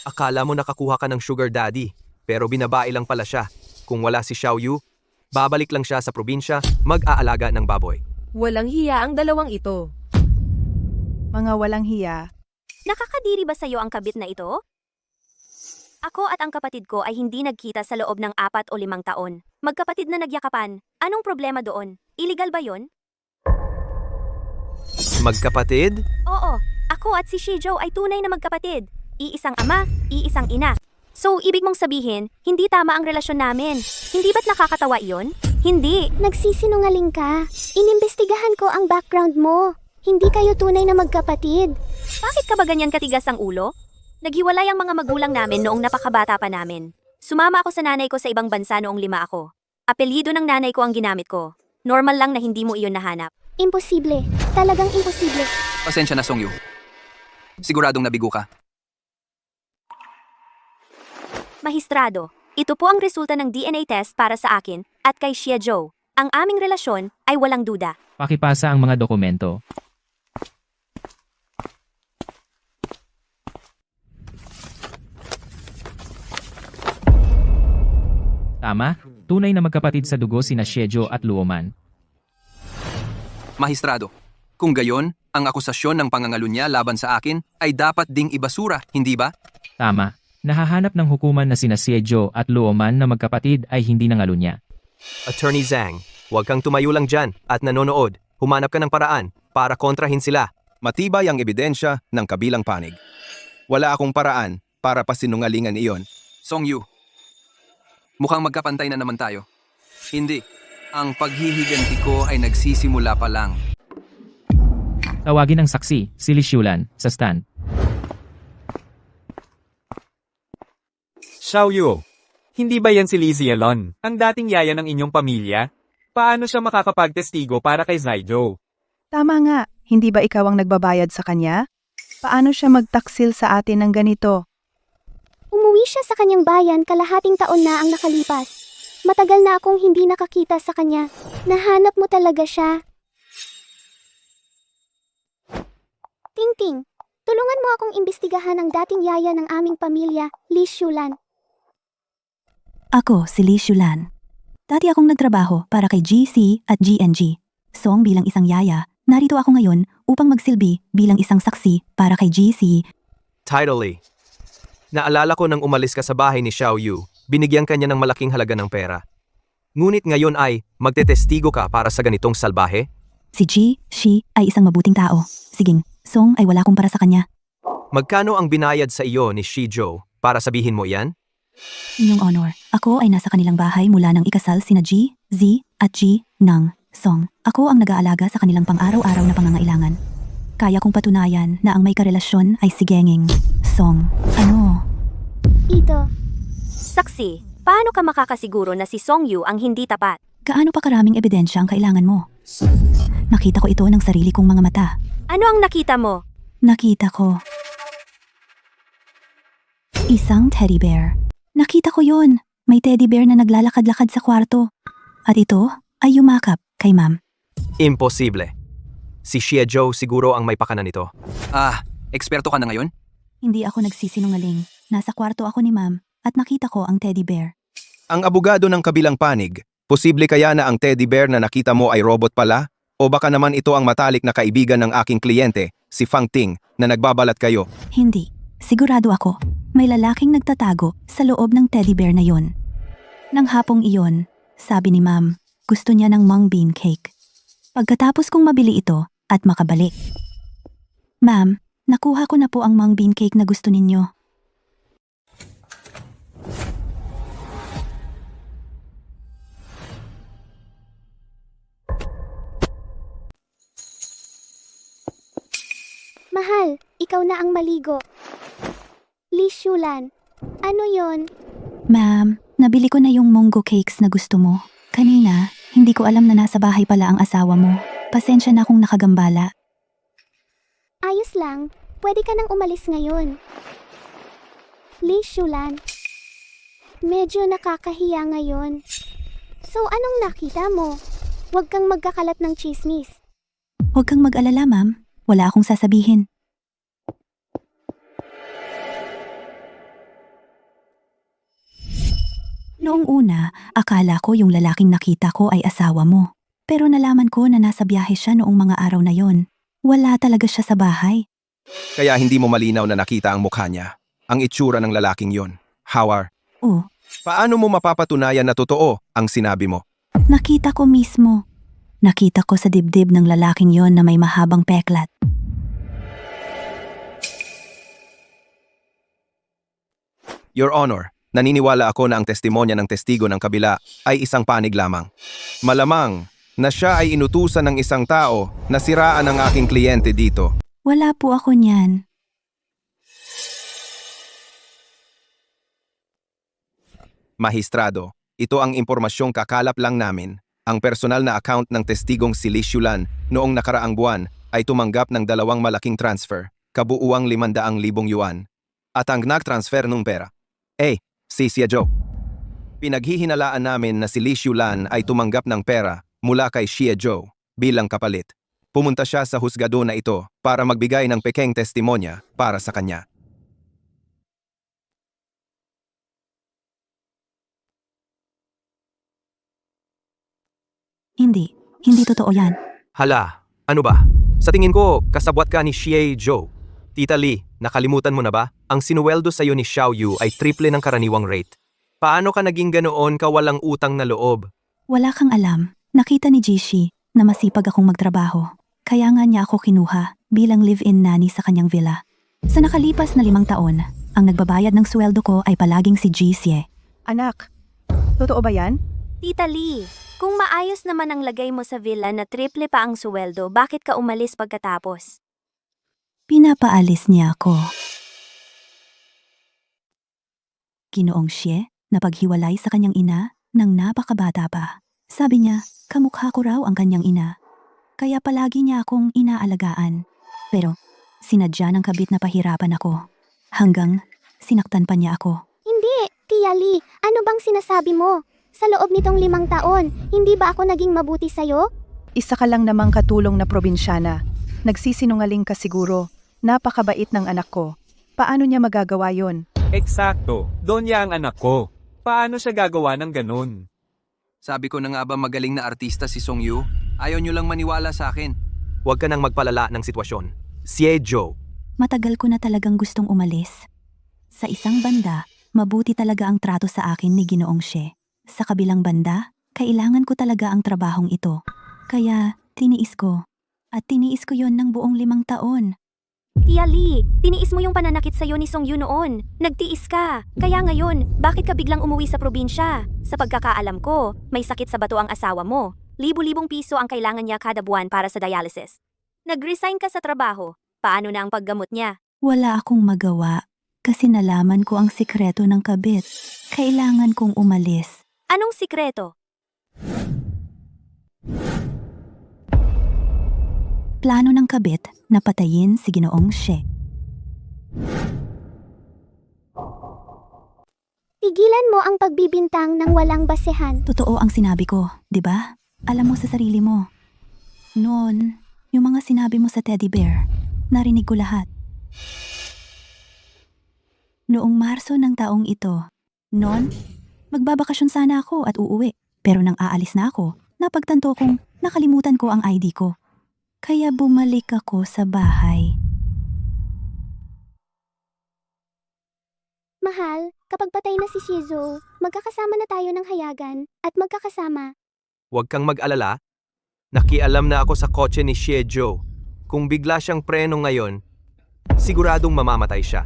Akala mo nakakuha ka ng sugar daddy, pero binabae lang pala siya. Kung wala si Xiaoyu, babalik lang siya sa probinsya, mag-aalaga ng baboy. Walang hiya ang dalawang ito. Mga walang hiya. Nakakadiri ba sa'yo ang kabit na ito? Ako at ang kapatid ko ay hindi nagkita sa loob ng 4 o 5 taon. Magkapatid na nagyakapan. Anong problema doon? Illegal ba yon? Magkapatid? Oo, ako at si Xiezhou ay tunay na magkapatid. Iisang ama, iisang ina. So, ibig mong sabihin, hindi tama ang relasyon namin. Hindi ba't nakakatawa iyon? Hindi. Nagsisinungaling ka. Inimbestigahan ko ang background mo. Hindi kayo tunay na magkapatid. Bakit ka ba ganyan katigas ang ulo? Naghiwalay ang mga magulang namin noong napakabata pa namin. Sumama ako sa nanay ko sa ibang bansa noong 5 ako. Apelyido ng nanay ko ang ginamit ko. Normal lang na hindi mo iyon nahanap. Imposible. Talagang imposible. Pasensya na, Song Yu. Siguradong nabigo ka. Mahistrado, ito po ang resulta ng DNA test para sa akin at kay Xiezhou. Ang aming relasyon ay walang duda. Pakipasa ang mga dokumento. Tama, tunay na magkapatid sa dugo sina Xiezhou at Luo Man. Mahistrado, kung gayon, ang akusasyon ng pangangalunya laban sa akin ay dapat ding ibasura, hindi ba? Tama, nahahanap ng hukuman na sina Xiezhou at Luo Man na magkapatid ay hindi nangalunya. Attorney Zhang, huwag kang tumayo lang dyan at nanonood. Humanap ka ng paraan para kontrahin sila. Matibay ang ebidensya ng kabilang panig. Wala akong paraan para pasinungalingan iyon. Song Yu, Mukhang magkapantay na naman tayo. Hindi. Ang paghihiganti ko ay nagsisimula pa lang. Tawagin ang saksi, si Li Xiulan, sa stand. Xiaoyu, hindi ba yan si Li Zielon, ang dating yaya ng inyong pamilya? Paano siya makakapagtestigo para kay Zaijo? Tama nga, hindi ba ikaw ang nagbabayad sa kanya? Paano siya magtaksil sa atin ng ganito? Umuwi siya sa kanyang bayan kalahating taon na ang nakalipas. Matagal na akong hindi nakakita sa kanya. Nahanap mo talaga siya. Tingting, tulungan mo akong imbestigahan ang dating yaya ng aming pamilya, Li Xiulan. Ako si Li Xiulan. Dati akong nagtrabaho para kay GC at GNG. Song bilang isang yaya, narito ako ngayon upang magsilbi bilang isang saksi para kay GC. Title Lee. Naalala ko nang umalis ka sa bahay ni Xiaoyu, binigyan ka niya ng malaking halaga ng pera. Ngunit ngayon ay magtetestigo ka para sa ganitong salbahe? Si Shi ay isang mabuting tao. Siging, Song ay wala kong para sa kanya. Magkano ang binayad sa iyo ni Shijo para sabihin mo yan? Inyong honor, ako ay nasa kanilang bahay mula nang ikasal sina G, Z at G ng Song. Ako ang nag-aalaga sa kanilang pang-araw-araw na pangangailangan. Kaya kong patunayan na ang may karelasyon ay si Genging Song. Ano? Ito. Saksi, paano ka makakasiguro na si Songyu ang hindi tapat? Gaano pa karaming ebidensya ang kailangan mo? Nakita ko ito ng sarili kong mga mata. Ano ang nakita mo? Nakita ko isang teddy bear. Nakita ko yun. May teddy bear na naglalakad-lakad sa kwarto. At ito ay yumakap kay ma'am. Imposible. Si Shiejo siguro ang may pakana nito. Eksperto ka na ngayon? Hindi ako nagsisinungaling. Nasa kwarto ako ni ma'am at nakita ko ang teddy bear. Ang abogado ng kabilang panig, posible kaya na ang teddy bear na nakita mo ay robot pala? O baka naman ito ang matalik na kaibigan ng aking kliyente, si Fang Ting, na nagbabalat kayo? Hindi. Sigurado ako. May lalaking nagtatago sa loob ng teddy bear na yon. Nang hapong iyon, sabi ni ma'am, gusto niya ng mung bean cake. Pagkatapos kong mabili ito at makabalik. Ma'am, nakuha ko na po ang mung bean cake na gusto ninyo. Mahal, ikaw na ang maligo. Li Xiulan, ano yon? Ma'am, nabili ko na yung munggo cakes na gusto mo. Kanina, hindi ko alam na nasa bahay pala ang asawa mo. Pasensya na kung nakagambala. Ayos lang, pwede ka nang umalis ngayon. Li Xiulan, medyo nakakahiya ngayon. So anong nakita mo? Huwag kang magkakalat ng chismis. Huwag kang mag-alala, ma'am. Wala akong sasabihin. Noong una, akala ko yung lalaking nakita ko ay asawa mo. Pero nalaman ko na nasa biyahe siya noong mga araw na yon. Wala talaga siya sa bahay. Kaya hindi mo malinaw na nakita ang mukha niya. Ang itsura ng lalaking yon. Howard, Oh, paano mo mapapatunayan na totoo ang sinabi mo? nakita ko mismo. Nakita ko sa dibdib ng lalaking yon na may mahabang peklat. Your Honor, naniniwala ako na ang testimonya ng testigo ng kabila ay isang panig lamang. Malamang na siya ay inutusan ng isang tao na siraan ang aking kliyente dito. Wala po ako niyan. Mahistrado, ito ang impormasyong kakalap lang namin. Ang personal na account ng testigong si Li Xiulan noong nakaraang buwan ay tumanggap ng 2 malaking transfer, kabuuang 500,000 yuan. At ang nag-transfer ng pera. Si Xiaoju. Pinaghihinalaan namin na si Li Xiulan ay tumanggap ng pera mula kay Xiaoju bilang kapalit. Pumunta siya sa husgado na ito para magbigay ng pekeng testimonya para sa kanya. Hindi totoo yan. Hala, ano ba? Sa tingin ko, kasabwat ka ni Xiaoju. Tita Lee, nakalimutan mo na ba? Ang sinuweldo sa'yo ni Xiaoyu ay triple ng karaniwang rate. Paano ka naging ganoon ka walang utang na loob? Wala kang alam. Nakita ni Jishi na masipag akong magtrabaho. Kaya nga niya ako kinuha bilang live-in nanny sa kanyang villa. Sa nakalipas na 5 taon, ang nagbabayad ng sweldo ko ay palaging si Jisye. Anak, Totoo ba yan? Tita Lee, kung maayos naman ang lagay mo sa villa na triple pa ang suweldo, bakit ka umalis pagkatapos? Pinapaalis niya ako. Ginoong Xie, napaghiwalay sa kanyang ina nang napakabata pa. Sabi niya, kamukha ko raw ang kanyang ina. Kaya palagi niya akong inaalagaan. Pero sinadya ng kabit na pahirapan ako. Hanggang sinaktan pa niya ako. Hindi, Tia Lee, ano bang sinasabi mo? Sa loob nitong 5 taon, hindi ba ako naging mabuti sa'yo? Isa ka lang namang katulong na probinsyana. Nagsisinungaling ka siguro. Napakabait ng anak ko. Paano niya magagawa yon? Eksakto, Donya ang anak ko. Paano siya gagawa ng ganun? Sabi ko na nga ba magaling na artista si Song Yu? Ayaw nyo lang maniwala sa akin. Huwag ka nang magpalala ng sitwasyon. Xie-jo, Matagal ko na talagang gustong umalis. Sa isang banda, mabuti talaga ang trato sa akin ni Ginoong Xie. Sa kabilang banda, kailangan ko talaga ang trabahong ito. Kaya, tiniis ko. At tiniis ko yon ng buong 5 taon. Tia Lee, tiniis mo yung pananakit sa'yo ni Song Yu noon. Nagtiis ka. Kaya ngayon, bakit ka biglang umuwi sa probinsya? Sa pagkakaalam ko, may sakit sa bato ang asawa mo. Libo-libong piso ang kailangan niya kada buwan para sa dialysis. Nag-resign ka sa trabaho. Paano na ang paggamot niya? Wala akong magawa kasi nalaman ko ang sikreto ng kabit. Kailangan kong umalis. Anong sikreto? Plano ng kabit na patayin si Ginoong Xie. Tigilan mo ang pagbibintang ng walang basehan. Totoo ang sinabi ko, di ba? Alam mo sa sarili mo. Noon, yung mga sinabi mo sa teddy bear, narinig ko lahat. Noong Marso ng taong ito, noon, magbabakasyon sana ako at uuwi. Pero nang aalis na ako, napagtanto kong nakalimutan ko ang ID ko. Kaya bumalik ako sa bahay. Mahal, kapag patay na si Shizu, magkakasama na tayo ng hayagan at magkakasama. huwag kang mag-alala. Nakialam na ako sa kotse ni Xie-jo. Kung bigla siyang preno ngayon, siguradong mamamatay siya.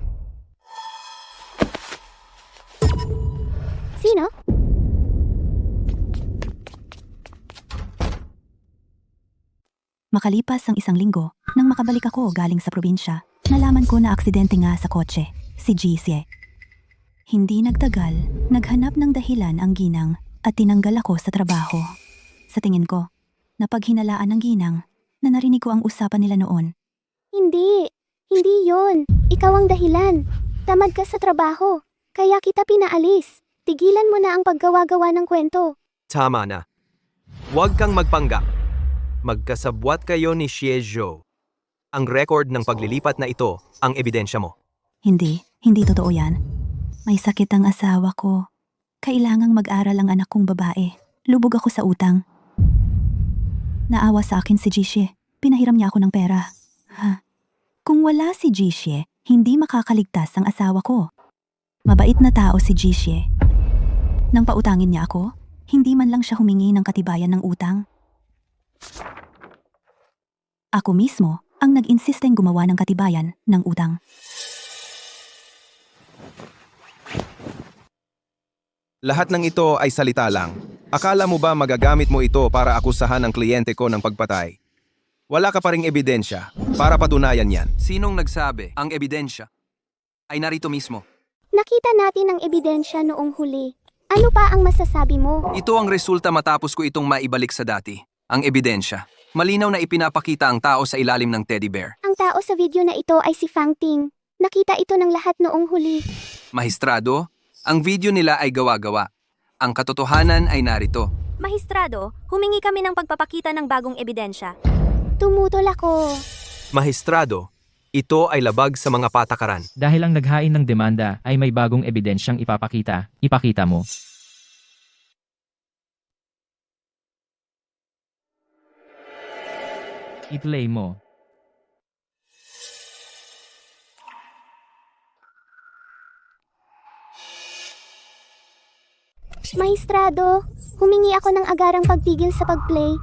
Sino? Makalipas ang 1 linggo, nang makabalik ako galing sa probinsya, nalaman ko na aksidente nga sa kotse, si Jisye. Hindi nagtagal, naghanap ng dahilan ang ginang at tinanggal ako sa trabaho. Sa tingin ko, napaghinalaan ng ginang na narinig ko ang usapan nila noon. Hindi. Hindi yon. Ikaw ang dahilan. Tamad ka sa trabaho. Kaya kita pinaalis. Tigilan mo na ang paggawa-gawa ng kwento. Tama na. Huwag kang magpanggap. Magkasabwat kayo ni Xie-jo. Ang record ng paglilipat na ito ang ebidensya mo. Hindi totoo yan. May sakit ang asawa ko. Kailangang mag-aral ang anak kong babae. Lubog ako sa utang. Naawa sa akin si Jisye. Pinahiram niya ako ng pera. Kung wala si Jisye, hindi makakaligtas ang asawa ko. Mabait na tao si Jisye. Nang pautangin niya ako, hindi man lang siya humingi ng katibayan ng utang. Ako mismo ang nag-insisteng gumawa ng katibayan ng utang. Lahat ng ito ay salita lang. Akala mo ba magagamit mo ito para akusahan ang kliyente ko ng pagpatay? Wala ka pa ring ebidensya para patunayan yan. Sinong nagsabi? Ang ebidensya ay narito mismo. Nakita natin ang ebidensya noong huli. Ano pa ang masasabi mo? Ito ang resulta matapos ko itong maibalik sa dati. Ang ebidensya. Malinaw na ipinapakita ang tao sa ilalim ng teddy bear. Ang tao sa video na ito ay si Fang Ting. Nakita ito ng lahat noong huli. Mahistrado, ang video nila ay gawa-gawa. Ang katotohanan ay narito. Mahistrado, humingi kami ng pagpapakita ng bagong ebidensya. Tumutol ako. Mahistrado, ito ay labag sa mga patakaran. Dahil ang naghain ng demanda ay may bagong ebidensyang ipapakita, ipakita mo. I-play mo. Maestrado, humingi ako ng agarang pagpigil sa pagplay.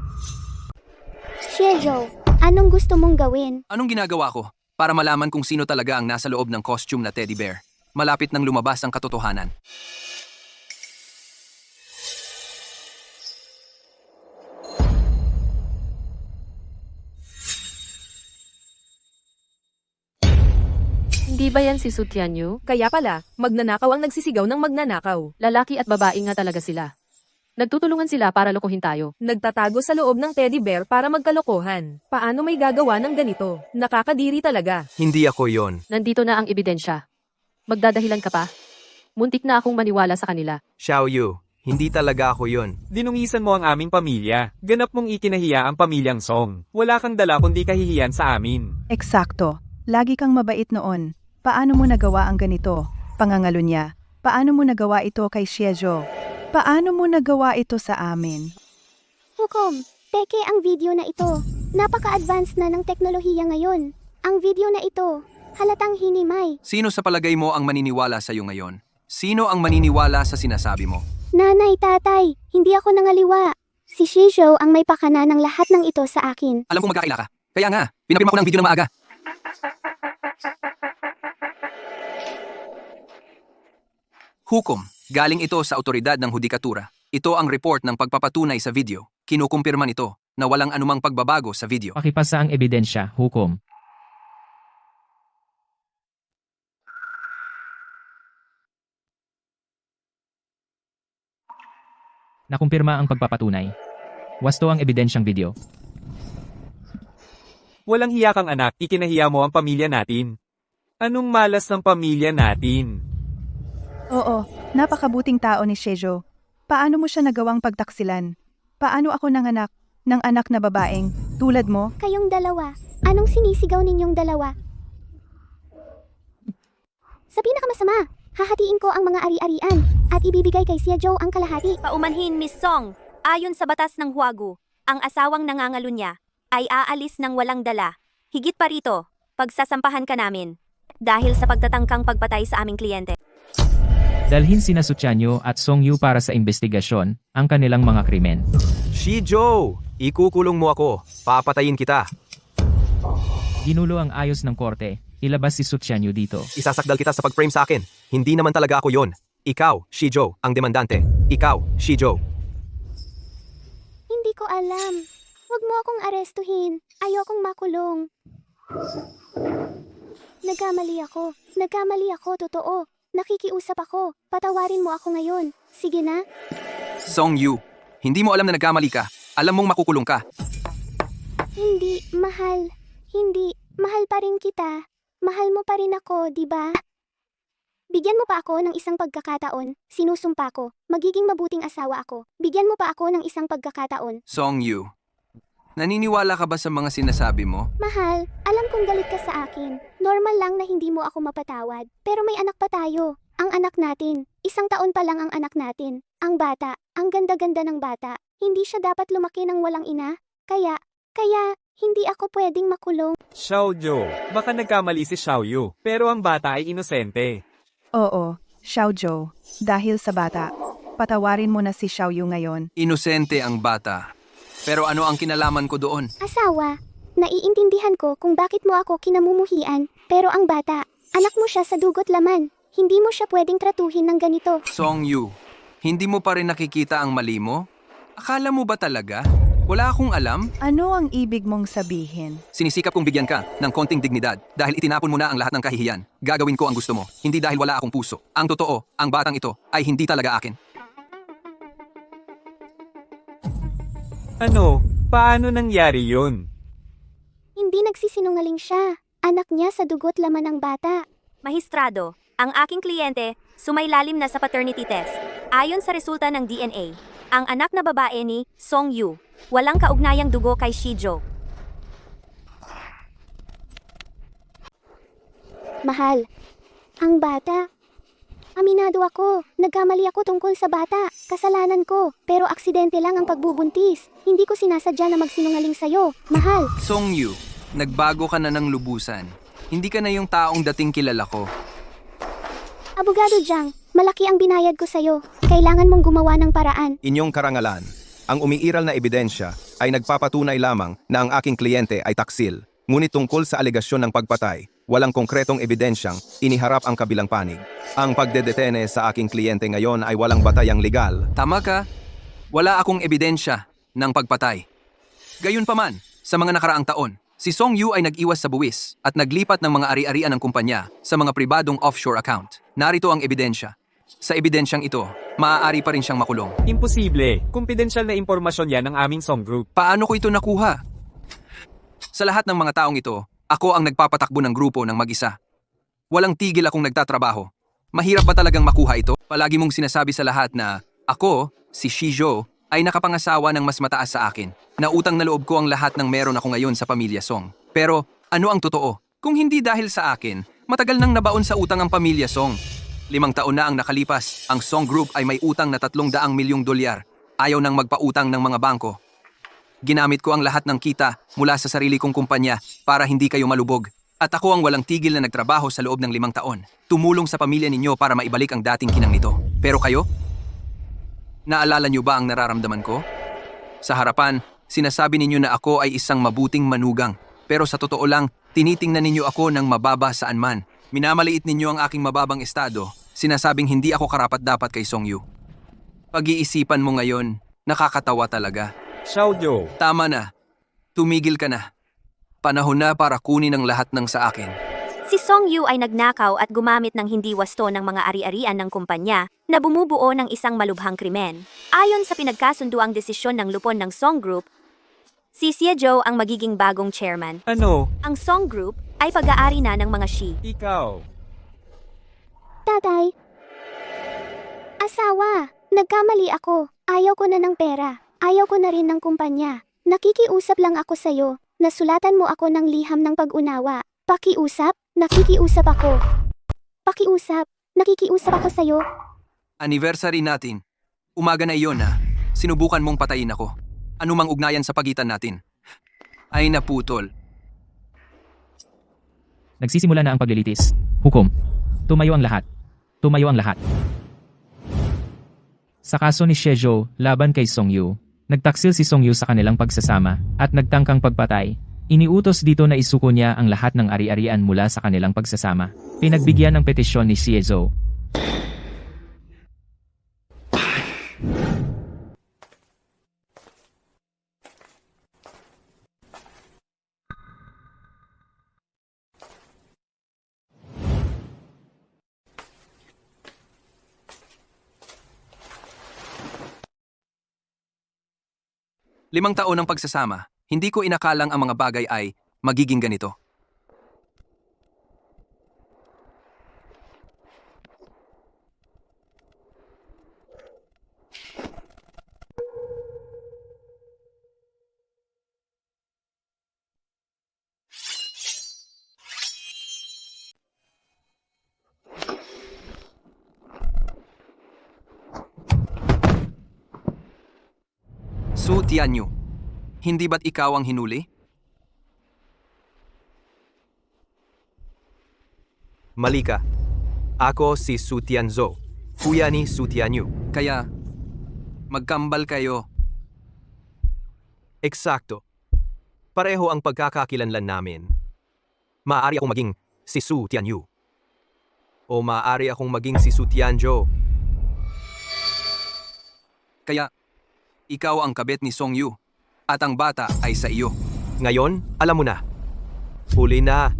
Xie-jo, anong gusto mong gawin? Anong ginagawa ko? Para malaman kung sino talaga ang nasa loob ng costume na teddy bear. Malapit nang lumabas ang katotohanan. Hindi ba yan si Su Tianyu? Kaya pala, magnanakaw ang nagsisigaw ng magnanakaw. Lalaki at babae nga talaga sila. Nagtutulungan sila para lokohin tayo. Nagtatago sa loob ng teddy bear para magkalokohan. Paano may gagawa ng ganito? Nakakadiri talaga. Hindi ako yon. Nandito na ang ebidensya. Magdadahilan ka pa? Muntik na akong maniwala sa kanila. Xiao Yu, hindi talaga ako yon. Dinungisan mo ang aming pamilya. Ganap mong ikinahiya ang pamilyang Song. Wala kang dala kundi kahihiyan sa amin. Eksakto. Lagi kang mabait noon. Paano mo nagawa ang ganito? Pangangalo niya. Paano mo nagawa ito kay Xiejo? Paano mo nagawa ito sa amin? Hukom, teke ang video na ito. Napaka-advanced na ng teknolohiya ngayon. Ang video na ito, halatang hinimay. Sino sa palagay mo ang maniniwala sa iyo ngayon? Sino ang maniniwala sa sinasabi mo? Nanay, tatay, hindi ako nangaliwa. Si Shizhou ang may pakana ng lahat ng ito sa akin. Alam kong magkakaila ka. Kaya nga, pinapirma ko ng video na maaga. Hukom, galing ito sa otoridad ng hudikatura. Ito ang report ng pagpapatunay sa video. Kinukumpirma nito na walang anumang pagbabago sa video. Pakipasa ang ebidensya, hukom. Nakumpirma ang pagpapatunay. Wasto ang ebidensyang video. Walang hiya kang anak, ikinahiya mo ang pamilya natin. Anong malas ng pamilya natin? Oo, napakabuting tao ni Shiejo. Paano mo siya nagawang pagtaksilan? Paano ako nanganak ng anak na babaeng tulad mo? Kayong dalawa, anong sinisigaw ninyong dalawa? Sa pinakamasama, hahatiin ko ang mga ari-arian at ibibigay kay Xiaozhou ang kalahati. Paumanhin, Miss Song. Ayon sa batas ng Huagu, ang asawang nangangalunya ay aalis ng walang dala. Higit pa rito, pagsasampahan ka namin. Dahil sa pagtatangkang pagpatay sa aming kliyente. Dalhin sina Su Tianyu at Song Yu para sa investigasyon ang kanilang mga krimen. Shizhou, ikukulong mo ako. Papatayin kita. Ginulo ang ayos ng korte. Ilabas si Su Tianyu dito. Isasakdal kita sa pag-frame sa akin. Hindi naman talaga ako yon. Ikaw, Shizhou, ang demandante. Ikaw, Shizhou. Hindi ko alam. Huwag mo akong arestuhin. Ayokong makulong. Nagkamali ako, totoo. Nakikiusap ako. Patawarin mo ako ngayon. Sige na. Song Yu, hindi mo alam na nagkamali ka. Alam mong makukulong ka. Hindi, mahal. Hindi, mahal pa rin kita. Mahal mo pa rin ako, di ba? Bigyan mo pa ako ng isang pagkakataon. Sinusumpa ko. Magiging mabuting asawa ako. Bigyan mo pa ako ng isang pagkakataon. Song Yu, naniniwala ka ba sa mga sinasabi mo? Mahal, alam kong galit ka sa akin. Normal lang na hindi mo ako mapatawad. Pero may anak pa tayo. Ang anak natin. 1 taon pa lang ang anak natin. Ang bata. Ang ganda-ganda ng bata. Hindi siya dapat lumaki ng walang ina. Kaya, hindi ako pwedeng makulong. Xiaoju, baka nagkamali si Xiaoyu, pero ang bata ay inosente. Oo, Xiaozhou. Dahil sa bata, patawarin mo na si Xiaoyu ngayon. Inosente ang bata. Pero ano ang kinalaman ko doon? Asawa, naiintindihan ko kung bakit mo ako kinamumuhian. Pero ang bata, anak mo siya sa dugot laman. Hindi mo siya pwedeng tratuhin ng ganito. Song Yu, hindi mo pa rin nakikita ang mali mo? Akala mo ba talaga? Wala akong alam. Ano ang ibig mong sabihin? Sinisikap kong bigyan ka ng konting dignidad dahil itinapon mo na ang lahat ng kahihiyan. Gagawin ko ang gusto mo, hindi dahil wala akong puso. Ang totoo, ang batang ito ay hindi talaga akin. Ano? Paano nangyari yun? Hindi nagsisinungaling siya. Anak niya sa dugot laman ng bata. Mahistrado, ang aking kliyente sumailalim na sa paternity test. Ayon sa resulta ng DNA, ang anak na babae ni Song Yu, walang kaugnayang dugo kay Shizhou. Mahal, ang bata. Aminado ako. Nagkamali ako tungkol sa bata. Kasalanan ko. Pero aksidente lang ang pagbubuntis. Hindi ko sinasadya na magsinungaling sa'yo. Mahal. Song Yu, nagbago ka na ng lubusan. Hindi ka na yung taong dating kilala ko. Abogado Jiang, malaki ang binayad ko sa'yo. Kailangan mong gumawa ng paraan. Inyong karangalan, ang umiiral na ebidensya ay nagpapatunay lamang na ang aking kliyente ay taksil. Ngunit tungkol sa alegasyon ng pagpatay, walang konkretong ebidensyang iniharap ang kabilang panig. Ang pagdedetene sa aking kliyente ngayon ay walang batayang legal. Tama ka, wala akong ebidensya ng pagpatay. Gayunpaman, sa mga nakaraang taon, Si Song Yu ay nag-iwas sa buwis at naglipat ng mga ari-arian ng kumpanya sa mga pribadong offshore account. Narito ang ebidensya. Sa ebidensyang ito, maaari pa rin siyang makulong. Imposible. Kumpidensyal na impormasyon yan ng aming Song Group. Paano ko ito nakuha? Sa lahat ng mga taong ito, ako ang nagpapatakbo ng grupo ng mag-isa. Walang tigil akong nagtatrabaho. Mahirap ba talagang makuha ito? Palagi mong sinasabi sa lahat na ako, si Shizhou, ay nakapangasawa ng mas mataas sa akin. Nautang na loob ko ang lahat ng meron ako ngayon sa pamilya Song. Pero ano ang totoo? Kung hindi dahil sa akin, matagal nang nabaon sa utang ang pamilya Song. 5 taon na ang nakalipas, ang Song Group ay may utang na 300 milyong dolyar. Ayaw nang magpautang ng mga bangko. Ginamit ko ang lahat ng kita mula sa sarili kong kumpanya para hindi kayo malubog. At ako ang walang tigil na nagtrabaho sa loob ng 5 taon. Tumulong sa pamilya ninyo para maibalik ang dating kinang nito. Pero kayo? Naalala niyo ba ang nararamdaman ko? Sa harapan, sinasabi ninyo na ako ay isang mabuting manugang. Pero sa totoo lang, tinitingnan ninyo ako ng mababa saan man. Minamaliit ninyo ang aking mababang estado. Sinasabing hindi ako karapat-dapat kay Song Yu. Pag-iisipan mo ngayon, nakakatawa talaga. Xiaoyu. Tama na. Tumigil ka na. Panahon na para kunin ang lahat ng sa akin. Si Song Yu ay nagnakaw at gumamit ng hindi wasto ng mga ari-arian ng kumpanya na bumubuo ng isang malubhang krimen. Ayon sa pinagkasunduang desisyon ng lupon ng Song Group, si Xiezhou ang magiging bagong chairman. Ano? Ang Song Group ay pag-aari na ng mga Shi. Ikaw. Tatay. Asawa, nagkamali ako. Ayaw ko na ng pera. Ayaw ko na rin ng kumpanya. Nakikiusap lang ako sa'yo. Nasulatan mo ako ng liham ng pag-unawa. Pakiusap? Nakikiusap ako. Pakiusap? Nakikiusap ako sa'yo. Anniversary natin. Umaga na iyon na. Sinubukan mong patayin ako. Ano mang ugnayan sa pagitan natin? Ay naputol. Nagsisimula na ang paglilitis. Hukom. Tumayo ang lahat. Tumayo ang lahat. Sa kaso ni Shizhou laban kay Song Yu, nagtaksil si Song Yu sa kanilang pagsasama at nagtangkang pagpatay. Iniutos dito na isuko niya ang lahat ng ari-arian mula sa kanilang pagsasama. Pinagbigyan ng petisyon ni Xiezhou. Limang taon ng pagsasama, hindi ko inakalang ang mga bagay ay magiging ganito. Su Tianyu, hindi ba't ikaw ang hinuli? Mali ka. Ako si Su Tianzhou, kuya ni Su Tianyu. Kaya, magkambal kayo. Eksakto. Pareho ang pagkakakilanlan namin. Maaari akong maging si Su Tianyu. O maaari akong maging si Su Tianzhou. Kaya, ikaw ang kabit ni Song Yu at ang bata ay sa iyo. Ngayon, alam mo na. Huli na.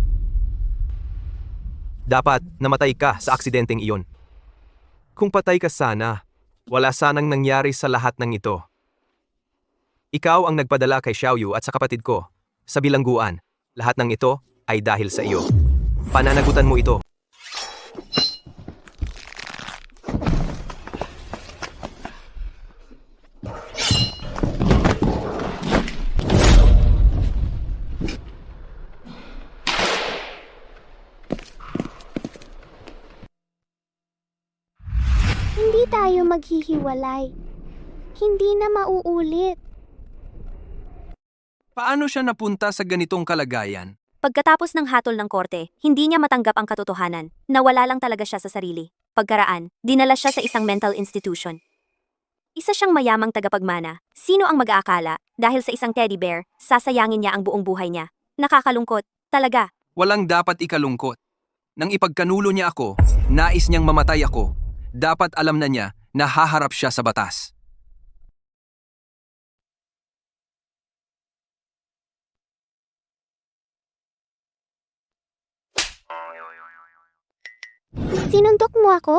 Dapat namatay ka sa aksidenteng iyon. Kung patay ka sana, wala sanang nangyari sa lahat ng ito. Ikaw ang nagpadala kay Xiaoyu at sa kapatid ko. Sa bilangguan, lahat ng ito ay dahil sa iyo. Pananagutan mo ito. Hindi tayo maghihiwalay. Hindi na mauulit. Paano siya napunta sa ganitong kalagayan? Pagkatapos ng hatol ng korte, hindi niya matanggap ang katotohanan. Nawala lang talaga siya sa sarili. Pagkaraan, dinala siya sa isang mental institution. Isa siyang mayamang tagapagmana. Sino ang mag-aakala, dahil sa isang teddy bear, sasayangin niya ang buong buhay niya? Nakakalungkot, talaga. Walang dapat ikalungkot. Nang ipagkanulo niya ako, nais niyang mamatay ako. Dapat alam na niya na haharap siya sa batas. Sinundok mo ako?